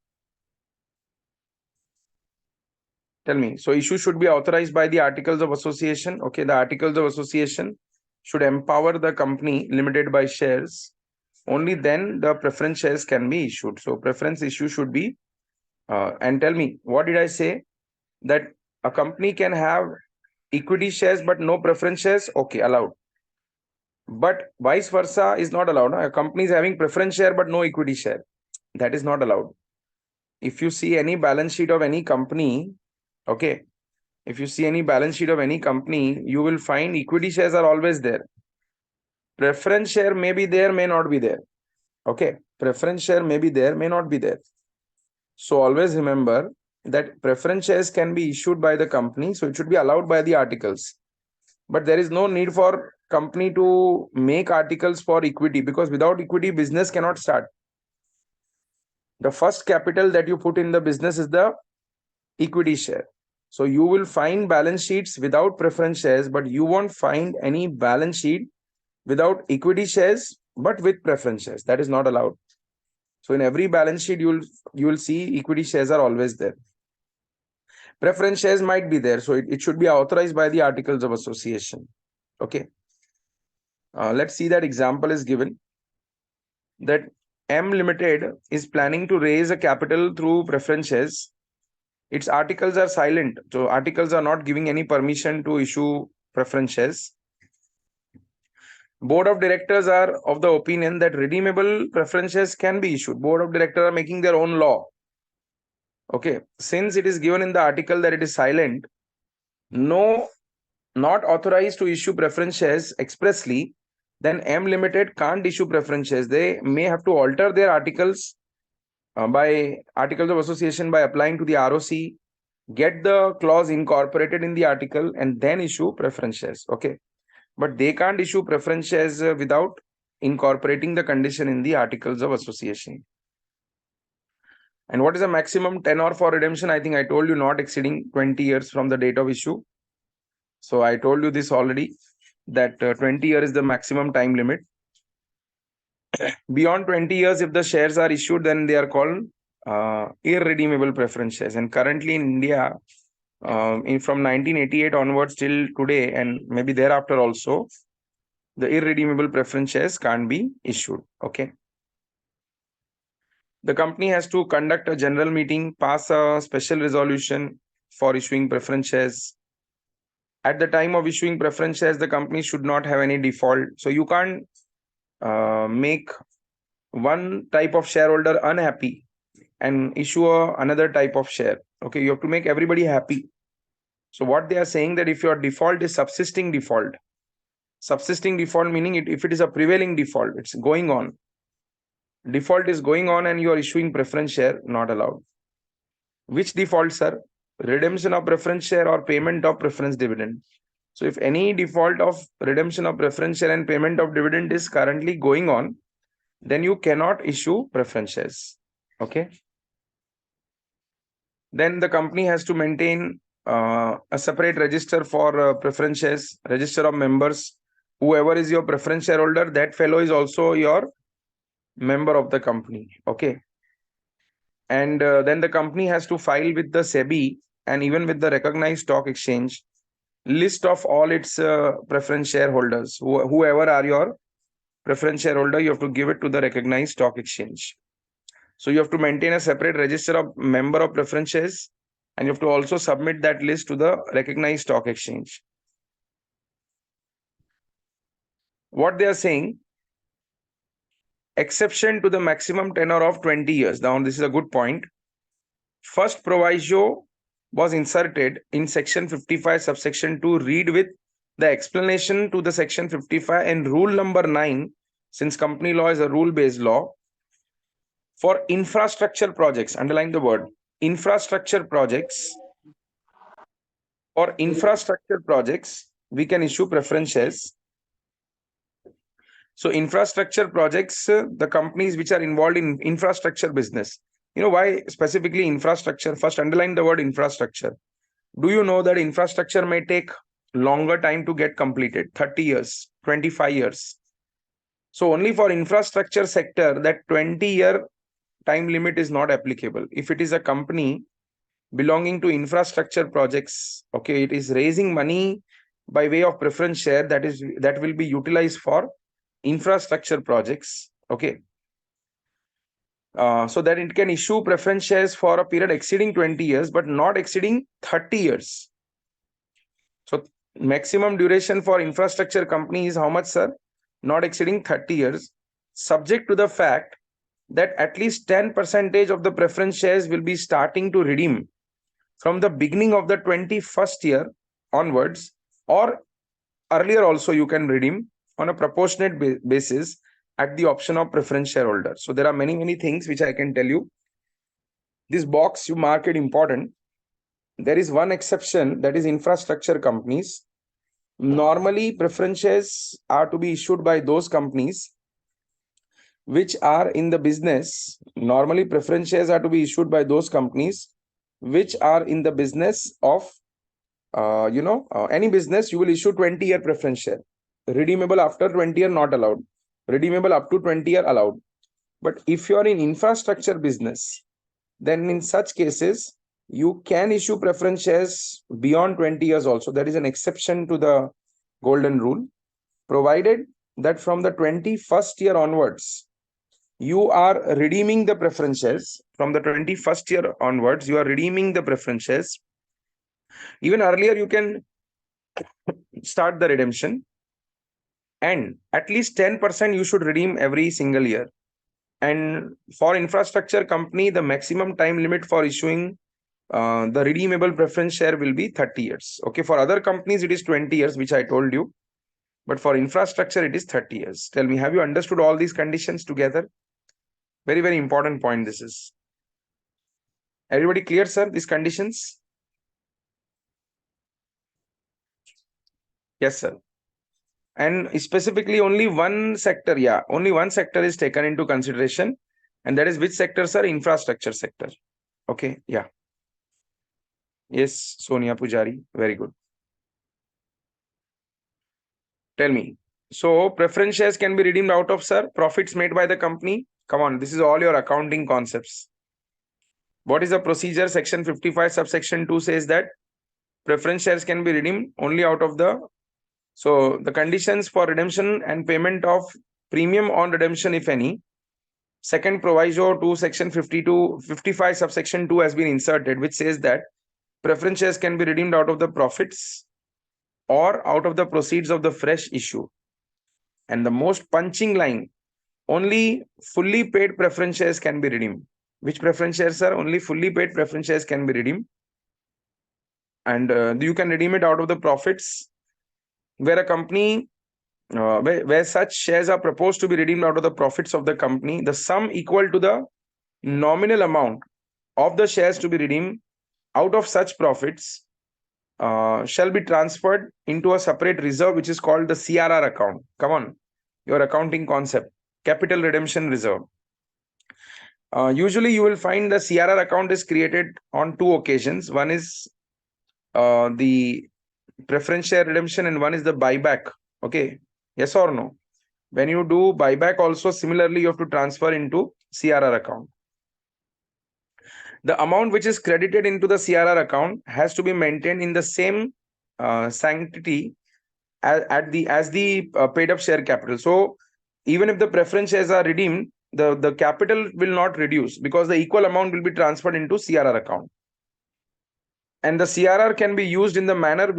Tell me. So issue should be authorized by the Articles of Association. Okay, the Articles of Association should empower the company limited by shares. Only then the preference shares can be issued. So preference issue should be, and tell me, what did I say? That a company can have equity shares but no preference shares. Okay, allowed. But vice versa is not allowed. A company is having preference share but no equity share. That is not allowed. If you see any balance sheet of any company, okay, if you see any balance sheet of any company, you will find equity shares are always there. Preference share may be there, may not be there. Okay, preference share may be there, may not be there. So always remember that preference shares can be issued by the company, so it should be allowed by the articles. But there is no need for company to make articles for equity, because without equity, business cannot start. The first capital that you put in the business is the equity share. So you will find balance sheets without preference shares, but you won't find any balance sheet without equity shares, but with preference shares. That is not allowed. So in every balance sheet, you will see equity shares are always there. Preference shares might be there. So it should be authorized by the Articles of Association. Okay. Let's see that example is given. That M Limited is planning to raise a capital through preference shares. Its articles are silent. So articles are not giving any permission to issue preference shares. Board of directors are of the opinion that redeemable preference shares can be issued. Board of directors are making their own law. Okay, since it is given in the article that it is silent, no, not authorized to issue preference shares expressly, then M Limited can't issue preference shares. They may have to alter their articles by Articles of Association by applying to the ROC, get the clause incorporated in the article, and then issue preference shares. Okay, but they can't issue preference shares without incorporating the condition in the articles of association. And what is the maximum tenure for redemption? I think I told you, not exceeding 20 years from the date of issue. So I told you this already, that 20 years is the maximum time limit. Beyond 20 years, if the shares are issued, then they are called irredeemable preference shares. And currently in India, from 1988 onwards till today, and maybe thereafter also, the irredeemable preference shares can't be issued. Okay. The company has to conduct a general meeting, pass a special resolution for issuing preference shares. At the time of issuing preference shares, the company should not have any default. So you can't make one type of shareholder unhappy and issue another type of share. Okay, you have to make everybody happy. So what they are saying, that if your default is subsisting default meaning if it is a prevailing default, it's going on. Default is going on and you are issuing preference share, not allowed. Which default, sir? Redemption of preference share or payment of preference dividend. So if any default of redemption of preference share and payment of dividend is currently going on, then you cannot issue preference shares. Okay. Then the company has to maintain a separate register for preference shares, register of members. Whoever is your preference shareholder, that fellow is also your member of the company. Okay. And then the company has to file with the SEBI and even with the recognized stock exchange list of all its preference shareholders. Whoever are your preference shareholder, you have to give it to the recognized stock exchange. So you have to maintain a separate register of member of preference shares, and you have to also submit that list to the recognized stock exchange. What they are saying, exception to the maximum tenure of 20 years. Now, this is a good point. First proviso was inserted in section 55 subsection 2. Read with the explanation to the section 55 and rule number 9, since company law is a rule-based law. For infrastructure projects, underline the word infrastructure projects. For infrastructure projects, we can issue preference shares. So infrastructure projects, the companies which are involved in infrastructure business. You know why specifically infrastructure? First, underline the word infrastructure. Do you know that infrastructure may take longer time to get completed? 30 years, 25 years. So only for infrastructure sector, that 20-year time limit is not applicable. If it is a company belonging to infrastructure projects, okay, it is raising money by way of preference share, that will be utilized for infrastructure projects. Okay. So that it can issue preference shares for a period exceeding 20 years, but not exceeding 30 years. So maximum duration for infrastructure company is how much, sir? Not exceeding 30 years, subject to the fact that at least 10% of the preference shares will be starting to redeem from the beginning of the 21st year onwards, or earlier also you can redeem on a proportionate basis at the option of preference shareholder. So there are many things which I can tell you. This box, you mark it important. There is one exception, that is infrastructure companies. Normally preference shares are to be issued by those companies which are in the business. Normally preference shares are to be issued by those companies which are in the business of any business. You will issue 20-year preference share. Redeemable after 20 year not allowed. Redeemable up to 20 year allowed. But if you are in infrastructure business, then in such cases you can issue preference shares beyond 20 years also. There is an exception to the golden rule, provided that from the 21st year onwards you are redeeming the preference shares. From the 21st year onwards you are redeeming the preference shares. Even earlier you can start the redemption, and at least 10% you should redeem every single year. And for infrastructure company, the maximum time limit for issuing the redeemable preference share will be 30 years. Okay, for other companies it is 20 years, which I told you, but for infrastructure it is 30 years. Tell me, have you understood all these conditions together? Very important point this is. Everybody clear, sir, these conditions? Yes, sir. And specifically only one sector, only one sector is taken into consideration, and that is which sector, sir? Infrastructure sector. Okay, yes, Sonia Pujari, very good. Tell me. So preference shares can be redeemed out of, sir, profits made by the company. Come on, this is all your accounting concepts. What is the procedure? Section 55 subsection 2 says that preference shares can be redeemed only out of the, so the conditions for redemption and payment of premium on redemption, if any. Second proviso to section 55 subsection 2 has been inserted, which says that preference shares can be redeemed out of the profits or out of the proceeds of the fresh issue. And the most punching line, only fully paid preference shares can be redeemed. Which preference shares, sir? Only fully paid preference shares can be redeemed. And you can redeem it out of the profits where a company, where such shares are proposed to be redeemed out of the profits of the company, the sum equal to the nominal amount of the shares to be redeemed out of such profits shall be transferred into a separate reserve, which is called the CRR account. Come on, your accounting concept, capital redemption reserve. Usually you will find the CRR account is created on two occasions. One is the preference share redemption and one is the buyback. Okay, yes or no? When you do buyback also, similarly you have to transfer into CRR account. The amount which is credited into the CRR account has to be maintained in the same sanctity as the paid up share capital. So even if the preference shares are redeemed, the capital will not reduce because the equal amount will be transferred into CRR account. And the CRR can be used in the manner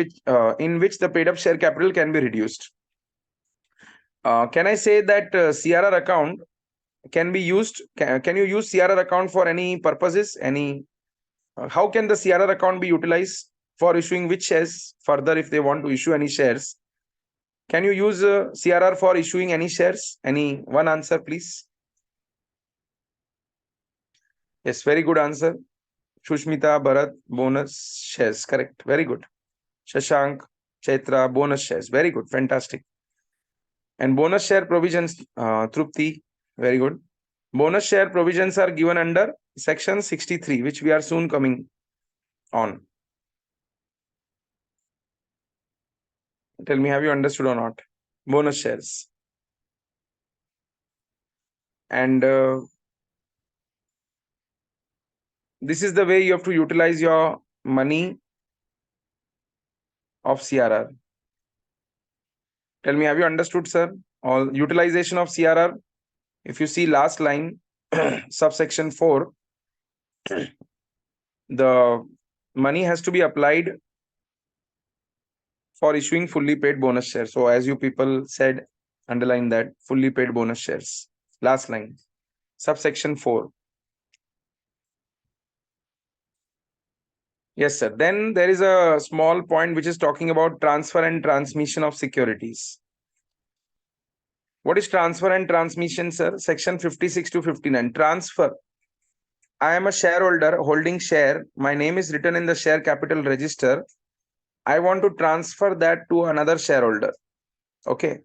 in which the paid up share capital can be reduced. Can I say that CRR account can be used? Can you use CRR account for any purposes? How can the CRR account be utilized for issuing which shares? Further, if they want to issue any shares, can you use CRR for issuing any shares? Any one answer, please? Yes, very good answer. Shushmita, Bharat, bonus shares. Correct. Very good. Shashank, Chaitra, bonus shares. Very good. Fantastic. And bonus share provisions, Trupti, very good. Bonus share provisions are given under section 63, which we are soon coming on. Tell me, have you understood or not? Bonus shares. And this is the way you have to utilize your money of CRR. Tell me, have you understood, sir? All utilization of CRR. If you see last line, subsection 4, the money has to be applied for issuing fully paid bonus shares. So as you people said, underline that, fully paid bonus shares. Last line, subsection 4. Yes, sir. Then there is a small point which is talking about transfer and transmission of securities. What is transfer and transmission, sir? Section 56 to 59. Transfer. I am a shareholder holding share. My name is written in the share capital register. I want to transfer that to another shareholder. Okay.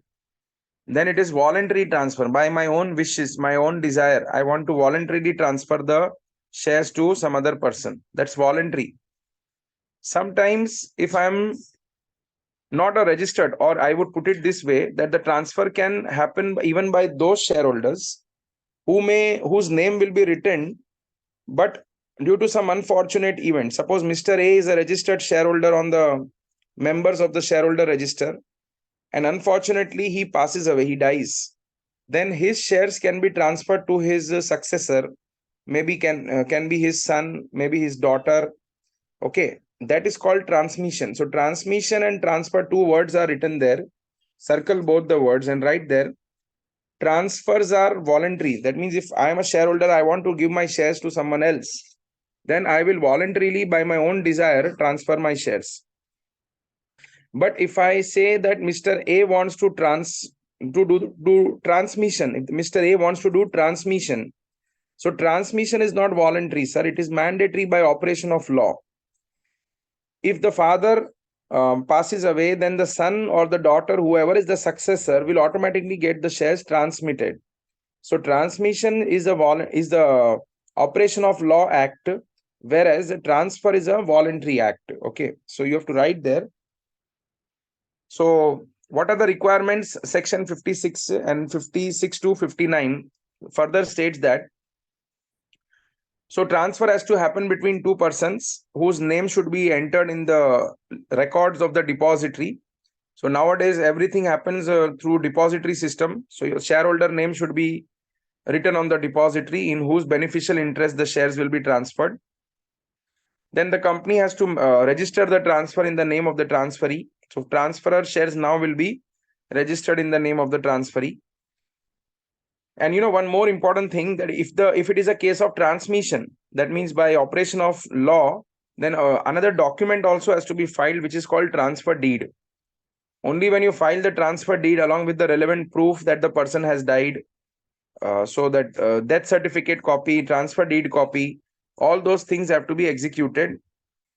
Then it is voluntary transfer by my own wishes, my own desire. I want to voluntarily transfer the shares to some other person. That's voluntary. Sometimes if I'm not a registered, or I would put it this way, that the transfer can happen even by those shareholders whose name will be written, but due to some unfortunate event, suppose Mr. A is a registered shareholder on the members of the shareholder register, and unfortunately he passes away, he dies, then his shares can be transferred to his successor, maybe can be his son, maybe his daughter. Okay, that is called transmission. So transmission and transfer, two words are written there. Circle both the words and write there. Transfers are voluntary. That means if I am a shareholder, I want to give my shares to someone else, then I will voluntarily, by my own desire, transfer my shares. But if I say that Mr. A wants to do transmission, if Mr. A wants to do transmission, so transmission is not voluntary, sir. It is mandatory by operation of law. If the father passes away, then the son or the daughter, whoever is the successor, will automatically get the shares transmitted. So transmission is the operation of law act, whereas transfer is a voluntary act. Okay, so you have to write there. So what are the requirements? Section 56 and 56 to 59 further states that so transfer has to happen between two persons whose name should be entered in the records of the depository. So nowadays everything happens through depository system. So your shareholder name should be written on the depository in whose beneficial interest the shares will be transferred. Then the company has to register the transfer in the name of the transferee. So transferor shares now will be registered in the name of the transferee. And one more important thing, that if it is a case of transmission, that means by operation of law, then another document also has to be filed, which is called transfer deed. Only when you file the transfer deed along with the relevant proof that the person has died, so that death certificate copy, transfer deed copy, all those things have to be executed.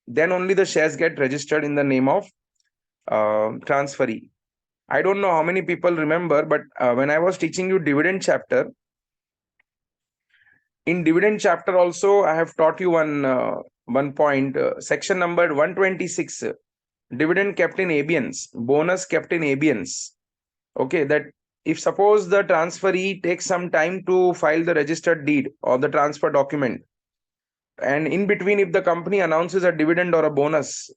Then only the shares get registered in the name of transferee. I don't know how many people remember, but when I was teaching you dividend chapter, in dividend chapter also I have taught you one point, section number 126, dividend kept in abeyance, bonus kept in abeyance. Okay, that if suppose the transferee takes some time to file the registered deed or the transfer document, and in between if the company announces a dividend or a bonus,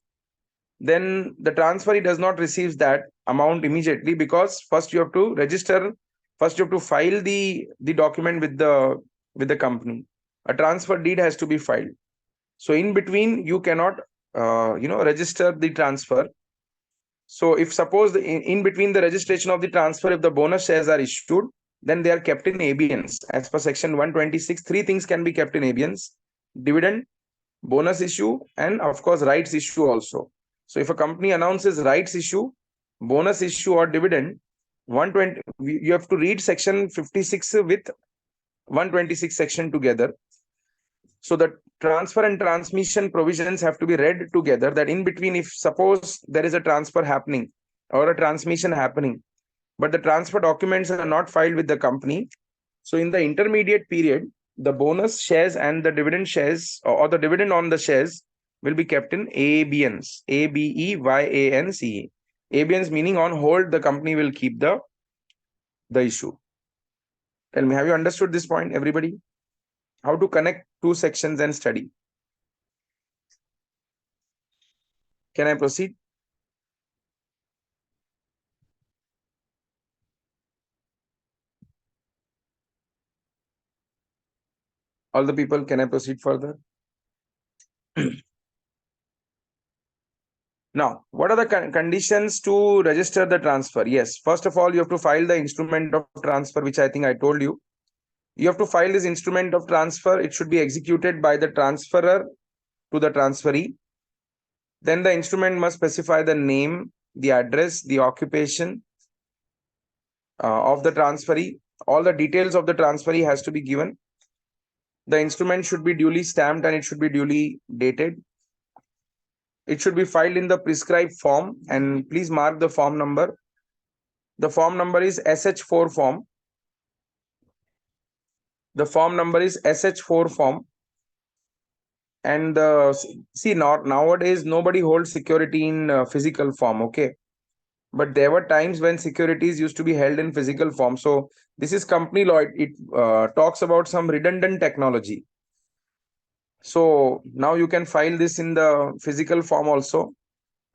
then the transferee does not receive that amount immediately, because first you have to register, first you have to file the document with the company. A transfer deed has to be filed. So in between you cannot register the transfer. So if suppose in between the registration of the transfer, if the bonus shares are issued, then they are kept in abeyance. As per section 126, three things can be kept in abeyance: dividend, bonus issue, and of course rights issue also. So if a company announces rights issue, bonus issue, or dividend, 120, you have to read section 56 with 126 section together. So the transfer and transmission provisions have to be read together, that in between, if suppose there is a transfer happening or a transmission happening, but the transfer documents are not filed with the company, so in the intermediate period, the bonus shares and the dividend shares, or the dividend on the shares, will be kept in abeyance. ABEYANCE. Abeyance meaning on hold, the company will keep the issue. Tell me, have you understood this point, everybody? How to connect two sections and study? Can I proceed? All the people, can I proceed further? Now, what are the conditions to register the transfer? Yes, first of all, you have to file the instrument of transfer, which I think I told you. You have to file this instrument of transfer. It should be executed by the transferor to the transferee. Then the instrument must specify the name, the address, the occupation of the transferee. All the details of the transferee has to be given. The instrument should be duly stamped and it should be duly dated. It should be filed in the prescribed form, and please mark the form number. The form number is SH4 form. The form number is SH4 form. And see, nowadays nobody holds security in physical form. Okay, but there were times when securities used to be held in physical form. So this is company law. It talks about some redundant technology. So now you can file this in the physical form also,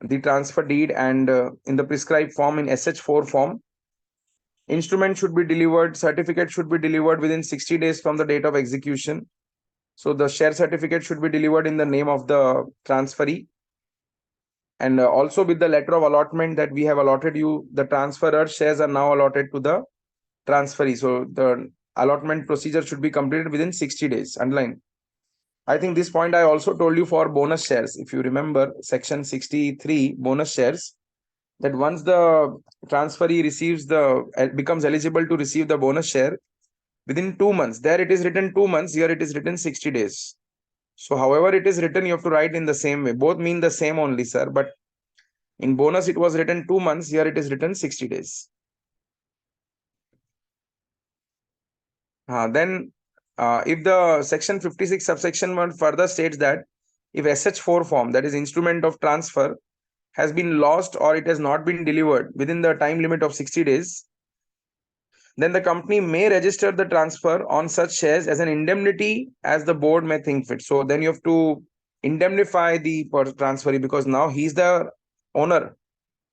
the transfer deed, and in the prescribed form in SH4 form. Instrument should be delivered, certificate should be delivered within 60 days from the date of execution. So the share certificate should be delivered in the name of the transferee, and also with the letter of allotment that we have allotted you, the transferor shares are now allotted to the transferee. So the allotment procedure should be completed within 60 days. Underline. I think this point I also told you for bonus shares. If you remember section 63, bonus shares, that once the transferee becomes eligible to receive the bonus share within 2 months, there it is written 2 months, here it is written 60 days. So however it is written, you have to write in the same way. Both mean the same only, sir, but In bonus, it was written 2 months. Here it is written 60 days. Then if the section 56 subsection 1 further states that if SH4 form, that is instrument of transfer, has been lost or it has not been delivered within the time limit of 60 days, then the company may register the transfer on such shares as an indemnity as the board may think fit. So then you have to indemnify the transferee, because now he's the owner.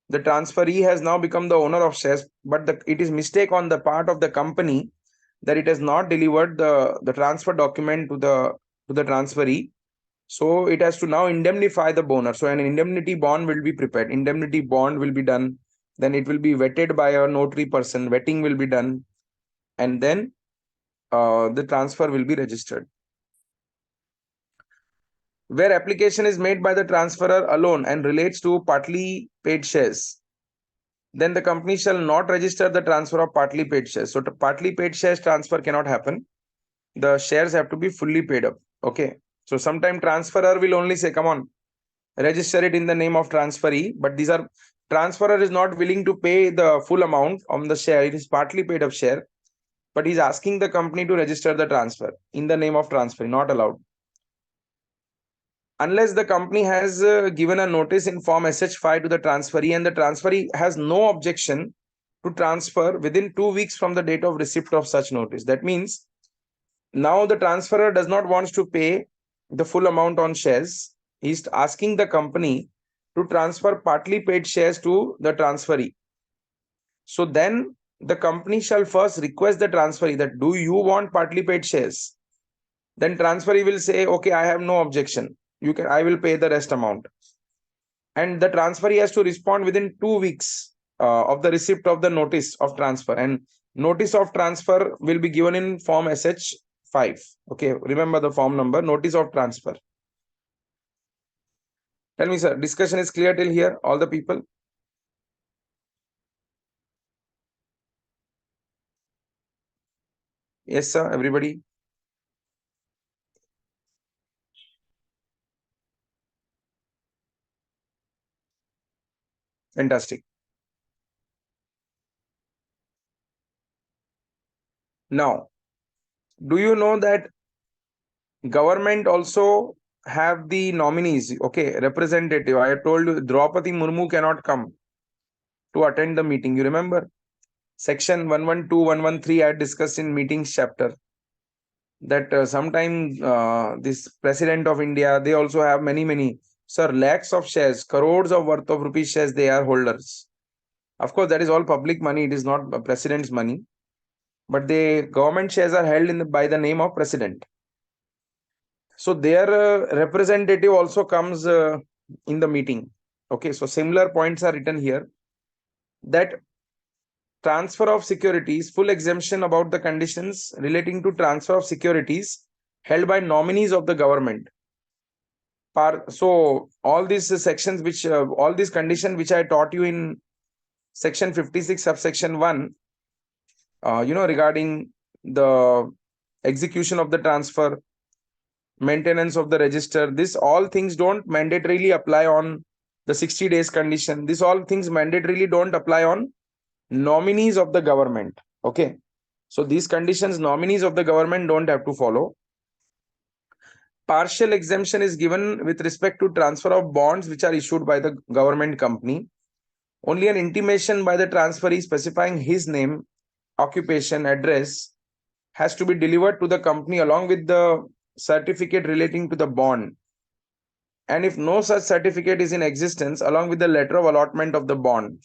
The transferee has now become the owner of shares, but it is mistake on the part of the company that it has not delivered the transfer document to the transferee. So it has to now indemnify the owner. So an indemnity bond will be prepared. Indemnity bond will be done. Then it will be vetted by a notary person. Vetting will be done. And then the transfer will be registered. Where application is made by the transferor alone and relates to partly paid shares, then the company shall not register the transfer of partly paid shares. So partly paid shares transfer cannot happen. The shares have to be fully paid up. Okay. So sometime transferor will only say, come on, register it in the name of transferee, but these are transferor is not willing to pay the full amount on the share. It is partly paid up share, but he's asking the company to register the transfer in the name of transferee. Not allowed. Unless the company has given a notice in form SH5 to the transferee and the transferee has no objection to transfer within 2 weeks from the date of receipt of such notice. That means now the transferor does not want to pay the full amount on shares. He's asking the company to transfer partly paid shares to the transferee. So then the company shall first request the transferee that, do you want partly paid shares? Then transferee will say, okay, I have no objection. I will pay the rest amount. And the transferee has to respond within 2 weeks of the receipt of the notice of transfer. And notice of transfer will be given in form SH5. Okay, remember the form number, notice of transfer. Tell me, sir, discussion is clear till here, all the people? Yes, sir, everybody? Fantastic. Now, do you know that government also have the nominees? Okay, representative. I told you Draupadi Murmu cannot come to attend the meeting. You remember? Section 112, 113 I discussed in meetings chapter. That sometimes this president of India, they also have many, sir, lakhs of shares, crores of worth of rupees shares, they are holders. Of course, that is all public money. It is not president's money. But the government shares are held by the name of president. So their representative also comes in the meeting. Okay, so similar points are written here. That transfer of securities, full exemption about the conditions relating to transfer of securities held by nominees of the government. So all these sections which all these conditions which I taught you in section 56 subsection 1, regarding the execution of the transfer, maintenance of the register, this all things don't mandatorily apply on the 60 days condition. This all things mandatorily don't apply on nominees of the government. Okay, so these conditions nominees of the government don't have to follow. Partial exemption is given with respect to transfer of bonds which are issued by the government company. Only an intimation by the transferee specifying his name, occupation, address has to be delivered to the company along with the certificate relating to the bond. And if no such certificate is in existence, along with the letter of allotment of the bond.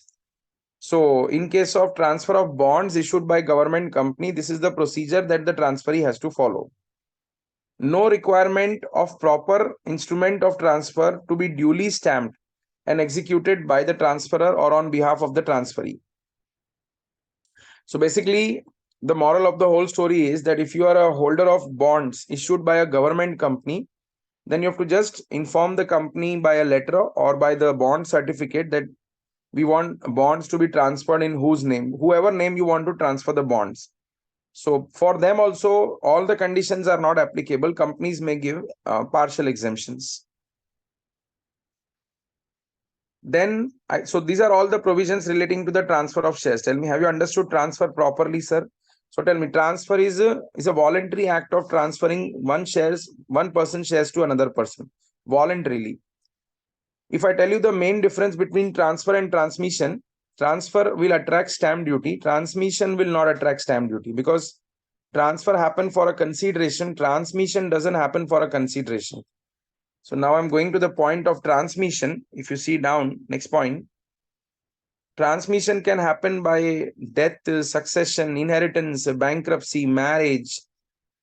So in case of transfer of bonds issued by government company, this is the procedure that the transferee has to follow. No requirement of proper instrument of transfer to be duly stamped and executed by the transferor or on behalf of the transferee. So basically, the moral of the whole story is that if you are a holder of bonds issued by a government company, then you have to just inform the company by a letter or by the bond certificate that we want bonds to be transferred in whose name, whoever name you want to transfer the bonds. So for them also, all the conditions are not applicable. Companies may give partial exemptions. Then, so these are all the provisions relating to the transfer of shares. Tell me, have you understood transfer properly, sir? So tell me, transfer is a voluntary act of transferring one person shares to another person voluntarily. If I tell you the main difference between transfer and transmission, transfer will attract stamp duty. Transmission will not attract stamp duty because transfer happen for a consideration. Transmission doesn't happen for a consideration. So now I'm going to the point of transmission. If you see down, next point, transmission can happen by death, succession, inheritance, bankruptcy, marriage.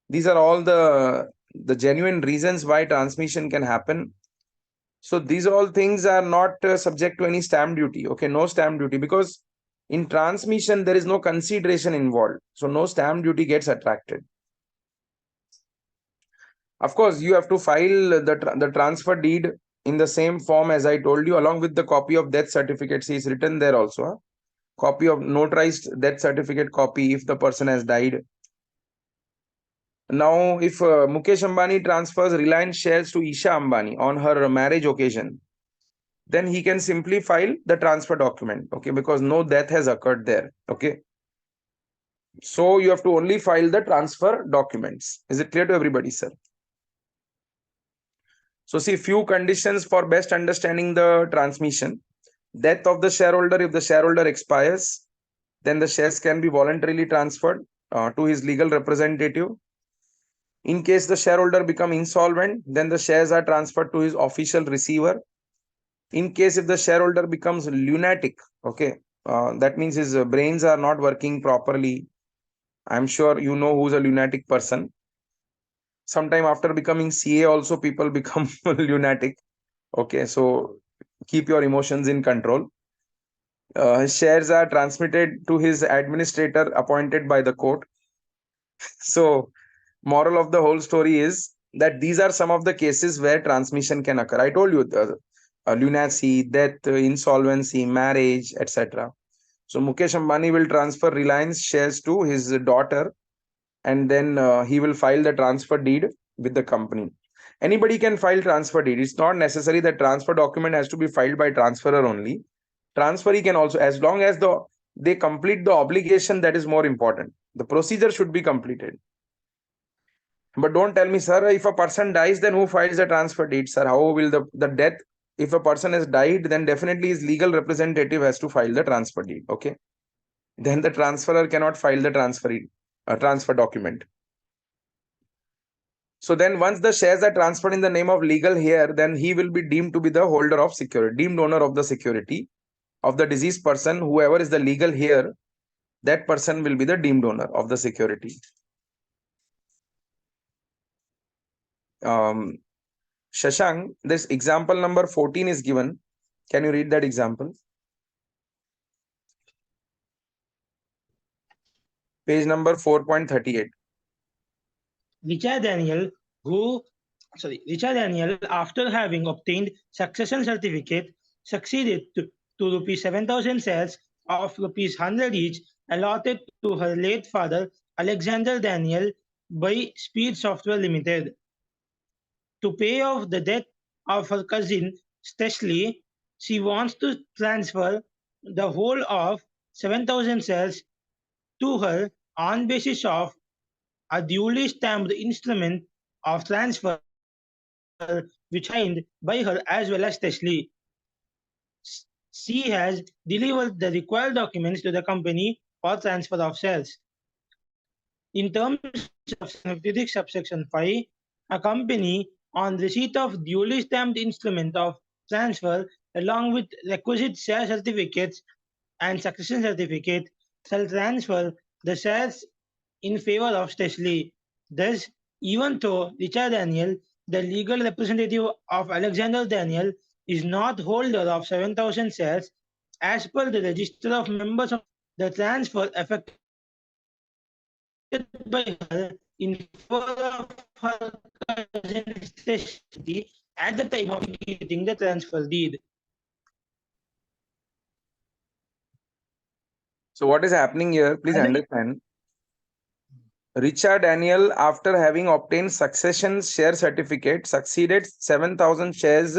These are all the genuine reasons why transmission can happen. So these all things are not subject to any stamp duty. Okay, no stamp duty because in transmission there is no consideration involved. So no stamp duty gets attracted. Of course, you have to file the transfer deed in the same form as I told you, along with the copy of death certificate. See, it's written there also. Huh? Copy of notarized death certificate copy if the person has died. Now, if Mukesh Ambani transfers Reliance shares to Isha Ambani on her marriage occasion, then he can simply file the transfer document, okay, because no death has occurred there, okay. So you have to only file the transfer documents. Is it clear to everybody, sir? So see, few conditions for best understanding the transmission. Death of the shareholder. If the shareholder expires, then the shares can be voluntarily transferred to his legal representative. In case the shareholder become insolvent, then the shares are transferred to his official receiver. In case if the shareholder becomes lunatic, okay, that means his brains are not working properly. I'm sure you know who's a lunatic person. Sometime after becoming CA also people become lunatic. Okay, so keep your emotions in control. His shares are transmitted to his administrator appointed by the court. So moral of the whole story is that these are some of the cases where transmission can occur. I told you lunacy, death, insolvency, marriage, etc. So Mukesh Ambani will transfer Reliance shares to his daughter, and then he will file the transfer deed with the company. Anybody can file transfer deed. It's not necessary that transfer document has to be filed by transferor only. Transferee can also, as long as they complete the obligation, that is more important. The procedure should be completed. But don't tell me, sir, if a person dies, then who files the transfer deed, sir? How will the death? If a person has died, then definitely his legal representative has to file the transfer deed. Okay. Then the transferor cannot file the transfer document. So then once the shares are transferred in the name of legal heir, then he will be deemed to be the holder of security, deemed owner of the security of the deceased person. Whoever is the legal heir, that person will be the deemed owner of the security. Shashank, this example number 14 is given. Can you read that example? Page number 4.38. Richard Daniel, after having obtained succession certificate, succeeded to rupees 7,000 shares of rupees 100 each allotted to her late father, Alexander Daniel, by Speed Software Limited. To pay off the debt of her cousin, Stesley, she wants to transfer the whole of 7,000 shares to her on basis of a duly stamped instrument of transfer which signed by her as well as Tesley. She has delivered the required documents to the company for transfer of shares. In terms of 56 subsection 5, a company on receipt of duly stamped instrument of transfer along with requisite share certificates and succession certificate shall transfer the shares in favor of Stesley. Thus, even though Richard Daniel, the legal representative of Alexander Daniel, is not holder of 7,000 shares, as per the register of members of the transfer effected by her in favor of her cousin Stesley at the time of getting the transfer deed. So what is happening here? Please understand. Richard Daniel, after having obtained succession share certificate, succeeded 7,000 shares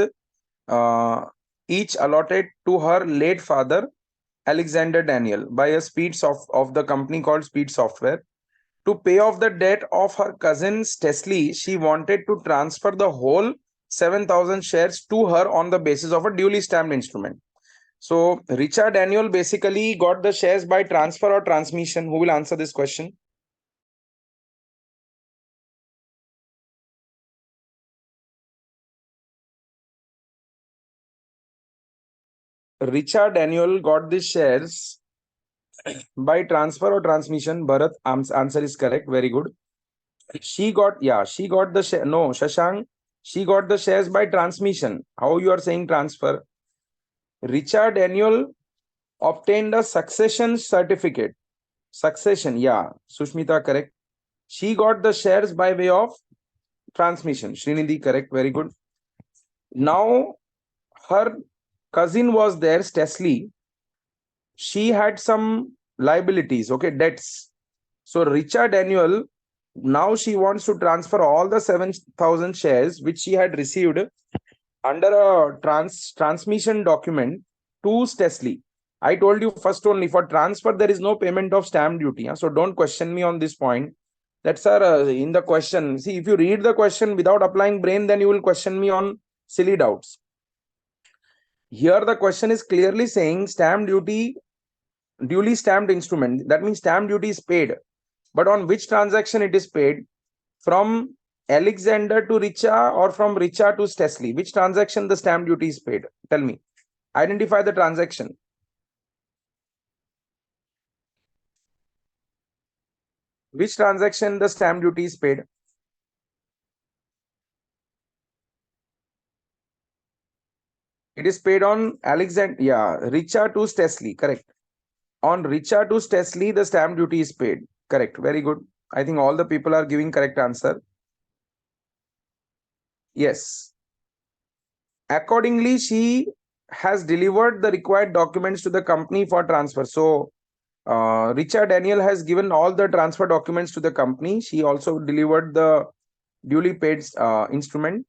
each allotted to her late father, Alexander Daniel, by a of the company called Speed Software. To pay off the debt of her cousin Stesley, she wanted to transfer the whole 7,000 shares to her on the basis of a duly stamped instrument. So Richard Daniel basically got the shares by transfer or transmission. Who will answer this question? Richard Daniel got the shares by transfer or transmission. Bharat, answer is correct. Very good. She got the share. No, Shashank, she got the shares by transmission. How you are saying transfer? Richard Daniel obtained a succession certificate. Succession, yeah. Sushmita, correct. She got the shares by way of transmission. Srinidhi, correct. Very good. Now, her cousin was there, Stesley. She had some liabilities, okay, debts. So Richard Daniel, now she wants to transfer all the 7,000 shares which she had received under a transmission document to Stesley. I told you first only for transfer there is no payment of stamp duty. So don't question me on this point. That's in the question. See, if you read the question without applying brain, then you will question me on silly doubts. Here the question is clearly saying stamp duty, duly stamped instrument. That means stamp duty is paid. But on which transaction it is paid? From Alexander to Richa or from Richa to Stesley? Which transaction the stamp duty is paid? Tell me. Identify the transaction. Which transaction the stamp duty is paid? It is paid on Alexander, yeah, Richa to Stesley, correct. On Richa to Stesley, the stamp duty is paid. Correct. Very good. I think all the people are giving correct answer. Yes. Accordingly, she has delivered the required documents to the company for transfer. So, Richard Daniel has given all the transfer documents to the company. She also delivered the duly paid instrument.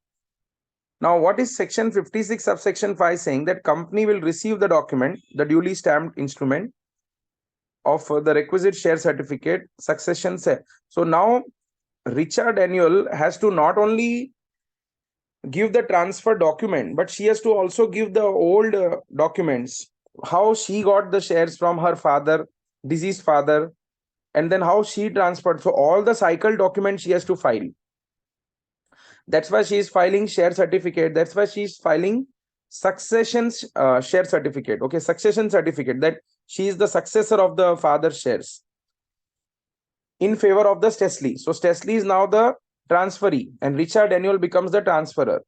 Now, what is section 56 subsection 5 saying? That company will receive the document, the duly stamped instrument of the requisite share certificate, succession. So now Richard Daniel has to not only give the transfer document, but she has to also give the old documents, how she got the shares from her father, deceased father, and then how she transferred. So all the cycle documents she has to file. That's why she is filing share certificate. That's why she is filing succession share certificate. Okay, succession certificate, that she is the successor of the father's shares in favor of the Stesley. So Stesley is now the transferee and Richard Daniel becomes the transferor.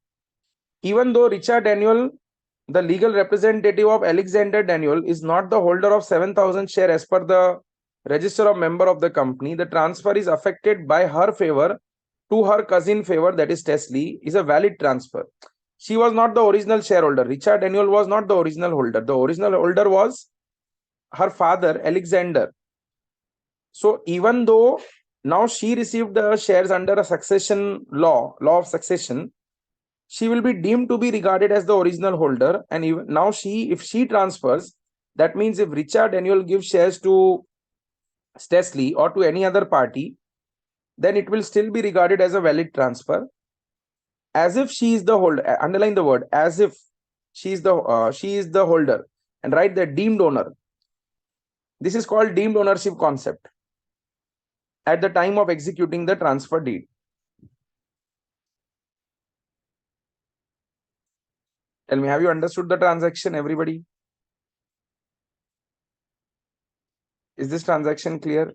Even though Richard Daniel, the legal representative of Alexander Daniel, is not the holder of 7,000 share as per the register of member of the company, the transfer is affected by her favor to her cousin favor, that is Stesley, is a valid transfer. She was not the original shareholder. Richard Daniel was not the original holder. The original holder was her father, Alexander. So even though now she received the shares under a succession law of succession, she will be deemed to be regarded as the original holder. And even now if she transfers, that means if Richard Daniel gives shares to Stesley or to any other party, then it will still be regarded as a valid transfer, as if she is the holder. Underline the word as if she is the holder, and write the deemed owner. This is called deemed ownership concept at the time of executing the transfer deed. Tell me, have you understood the transaction, everybody? Is this transaction clear?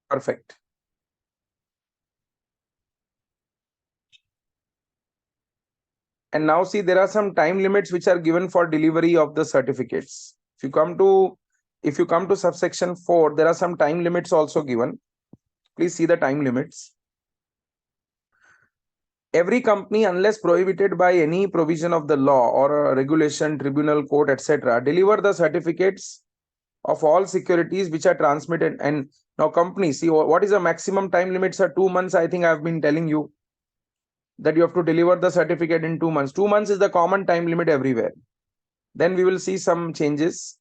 Perfect. And now see, there are some time limits which are given for delivery of the certificates. If you come to subsection 4, there are some time limits also given. Please see the time limits. Every company, unless prohibited by any provision of the law or a regulation, tribunal, court, etc., deliver the certificates of all securities which are transmitted. And now companies, see what is the maximum time limit, sir? 2 months. I think I've been telling you that you have to deliver the certificate in 2 months. 2 months is the common time limit everywhere. Then we will see some changes.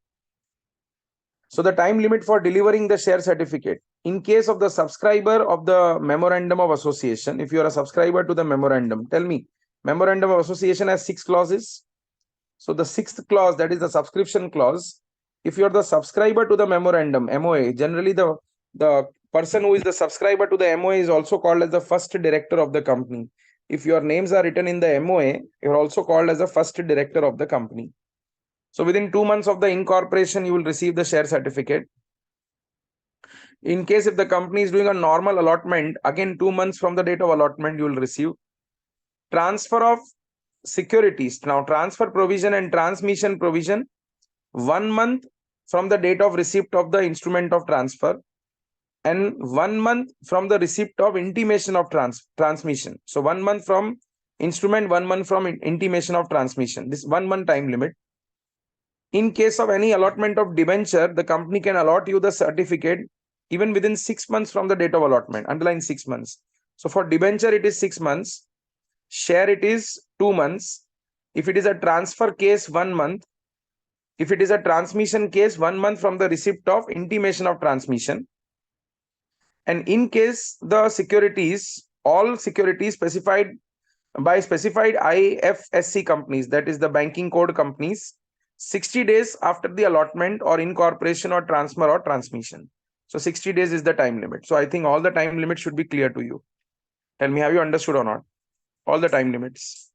So the time limit for delivering the share certificate, in case of the subscriber of the memorandum of association, if you are a subscriber to the memorandum, tell me, memorandum of association has 6 clauses. So the 6th clause, that is the subscription clause, if you are the subscriber to the memorandum, MOA, generally the person who is the subscriber to the MOA is also called as the first director of the company. If your names are written in the MOA, you're also called as the first director of the company. So within 2 months of the incorporation, you will receive the share certificate. In case if the company is doing a normal allotment, again 2 months from the date of allotment, you will receive. Transfer of securities. Now transfer provision and transmission provision, 1 month from the date of receipt of the instrument of transfer, and 1 month from the receipt of intimation of transmission. So 1 month from instrument, 1 month from intimation of transmission. This 1 month time limit. In case of any allotment of debenture, the company can allot you the certificate even within 6 months from the date of allotment, underline 6 months. So for debenture, it is 6 months. Share, it is 2 months. If it is a transfer case, 1 month. If it is a transmission case, 1 month from the receipt of intimation of transmission. And in case the securities, all securities specified by specified IFSC companies, that is the banking code companies, 60 days after the allotment or incorporation or transfer or transmission. So 60 days is the time limit. So I think all the time limits should be clear to you. Tell me, have you understood or not? All the time limits.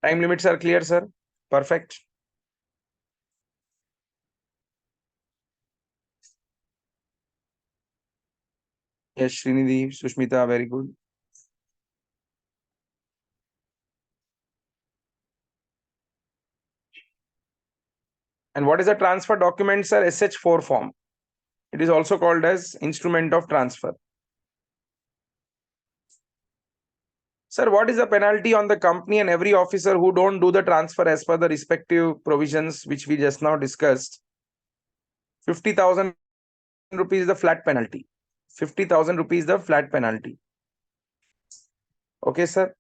Time limits are clear, sir? Perfect. Yes, Srinidhi, Sushmita, very good. And what is a transfer document, sir? SH4 form. It is also called as instrument of transfer. Sir, what is the penalty on the company and every officer who don't do the transfer as per the respective provisions which we just now discussed? 50,000 rupees is the flat penalty. 50,000 rupees the flat penalty. Okay, sir.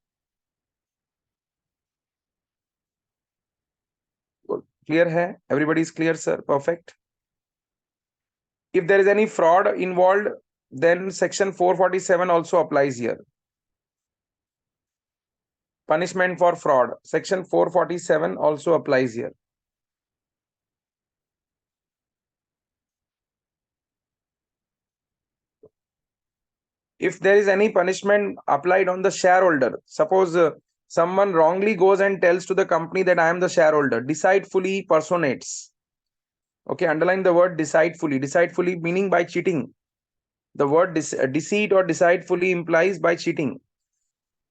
Clear hai? Everybody is clear, sir. Perfect. If there is any fraud involved, then section 447 also applies here. Punishment for fraud. Section 447 also applies here. If there is any punishment applied on the shareholder, suppose someone wrongly goes and tells to the company that I am the shareholder, deceitfully personates. Okay, underline the word deceitfully. Deceitfully meaning by cheating. The word deceit or deceitfully implies by cheating.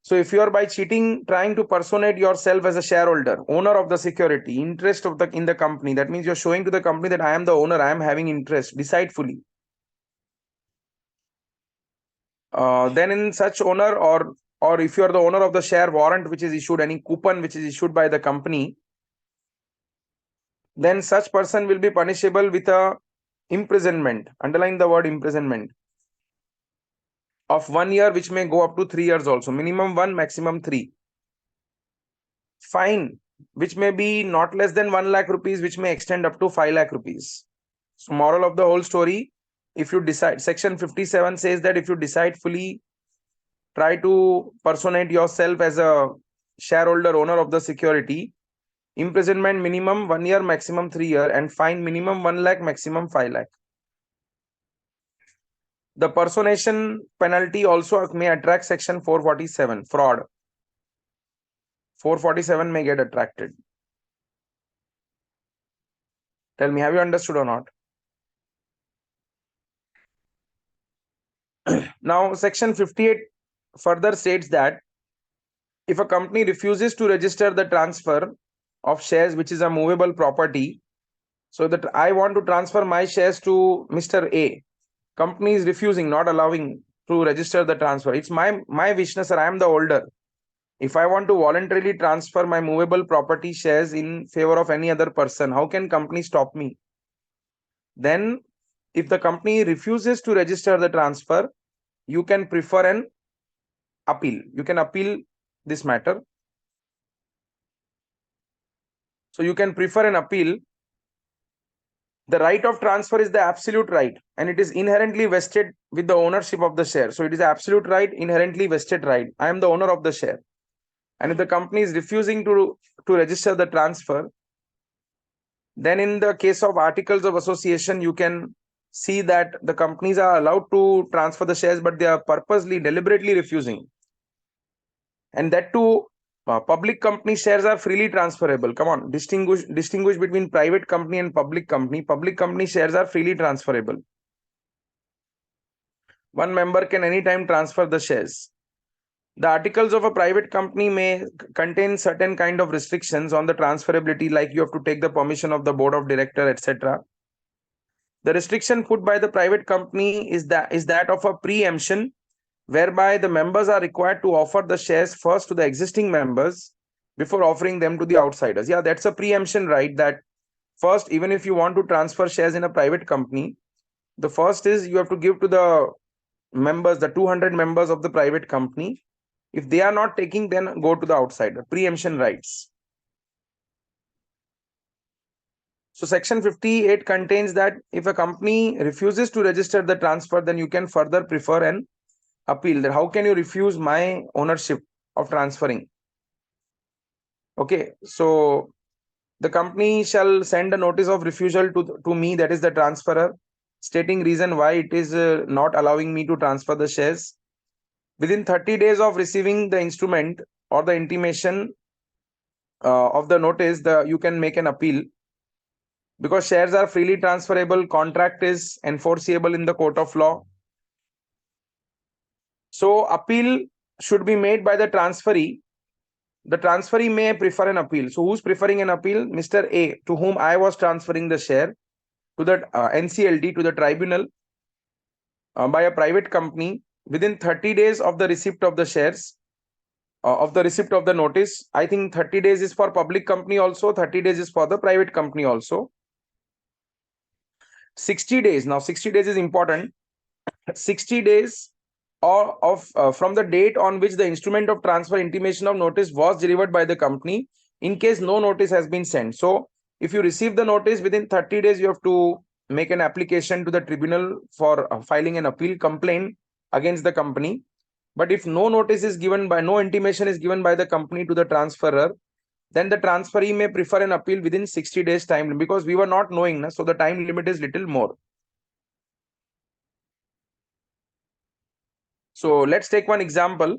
So if you are by cheating trying to personate yourself as a shareholder, owner of the security, interest of the in the company, that means you're showing to the company that I am the owner, I am having interest deceitfully. Then in such owner, or if you are the owner of the share warrant which is issued, any coupon which is issued by the company, then such person will be punishable with a imprisonment. Underline the word imprisonment of 1 year, which may go up to 3 years also. Minimum 1, maximum 3. Fine, which may be not less than 1 lakh rupees, which may extend up to 5 lakh rupees. So moral of the whole story, if you decide, section 57 says that if you deceitfully try to personate yourself as a shareholder, owner of the security, imprisonment minimum 1 year, maximum 3 year, and fine minimum 1 lakh, maximum 5 lakh. The personation penalty also may attract section 447, fraud. 447 may get attracted. Tell me, have you understood or not? Now, section 58 further states that if a company refuses to register the transfer of shares, which is a movable property, so that I want to transfer my shares to Mr. A, company is refusing, not allowing to register the transfer. It's my wish, sir. I am the holder. If I want to voluntarily transfer my movable property shares in favor of any other person, how can company stop me? Then if the company refuses to register the transfer, you can prefer an appeal. You can appeal this matter. So you can prefer an appeal. The right of transfer is the absolute right, and it is inherently vested with the ownership of the share. So it is absolute right, inherently vested right. I am the owner of the share. And if the company is refusing to register the transfer, then in the case of articles of association, you can see that the companies are allowed to transfer the shares, but they are purposely, deliberately refusing. And that too, public company shares are freely transferable. Come on, distinguish between private company and public company. Public company shares are freely transferable. One member can anytime transfer the shares. The articles of a private company may contain certain kind of restrictions on the transferability, like you have to take the permission of the board of director, etc. The restriction put by the private company is that of a preemption, whereby the members are required to offer the shares first to the existing members before offering them to the outsiders. Yeah, that's a preemption right, that first, even if you want to transfer shares in a private company, the first is you have to give to the members, the 200 members of the private company. If they are not taking, then go to the outsider. Preemption rights. So section 58 contains that if a company refuses to register the transfer, then you can further prefer an appeal. That how can you refuse my ownership of transferring? Okay, so the company shall send a notice of refusal to me, that is the transferor, stating reason why it is not allowing me to transfer the shares. Within 30 days of receiving the instrument or the intimation of the notice, you can make an appeal. Because shares are freely transferable, contract is enforceable in the court of law. So appeal should be made by the transferee. The transferee may prefer an appeal. So who's preferring an appeal? Mr. A, to whom I was transferring the share, to the NCLT, to the tribunal by a private company within 30 days of the receipt of the shares, of the receipt of the notice. I think 30 days is for public company also, 30 days is for the private company also. 60 days, now 60 days is important. 60 days from the date on which the instrument of transfer intimation of notice was delivered by the company, in case no notice has been sent. So if you receive the notice within 30 days, you have to make an application to the tribunal for filing an appeal complaint against the company. But if no notice is given, by no intimation is given by the company to the transferor, then the transferee may prefer an appeal within 60 days time, because we were not knowing, so the time limit is little more. So let's take one example.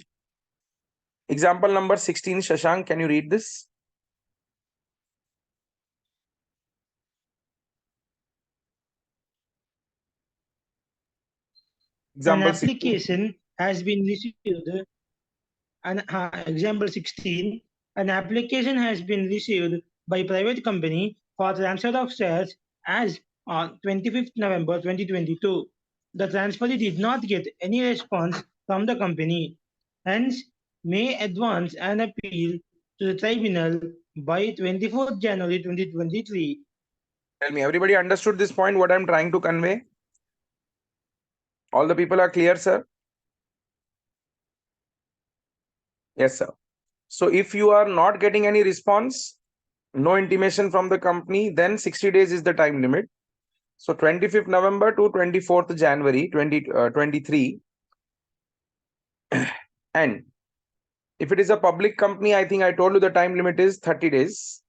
Example number 16, Shashank, can you read this? An Example 16. application has been received. Example 16. An application has been received by private company for transfer of shares as on 25th November 2022. The transferee did not get any response from the company, hence may advance an appeal to the tribunal by 24th January 2023. Tell me, everybody understood this point, what I'm trying to convey? All the people are clear, sir? Yes, sir. So if you are not getting any response, no intimation from the company, then 60 days is the time limit. So 25th November to 24th January 2023. And if it is a public company, I think I told you the time limit is 30 days.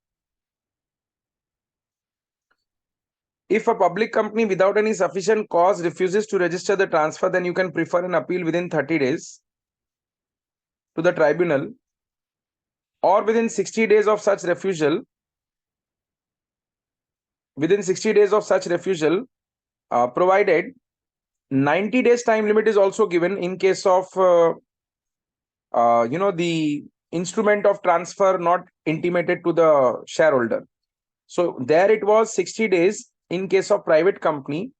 If a public company without any sufficient cause refuses to register the transfer, then you can prefer an appeal within 30 days to the tribunal, or within 60 days of such refusal. Within 60 days of such refusal, provided 90 days time limit is also given in case of the instrument of transfer not intimated to the shareholder. So there it was 60 days in case of private company.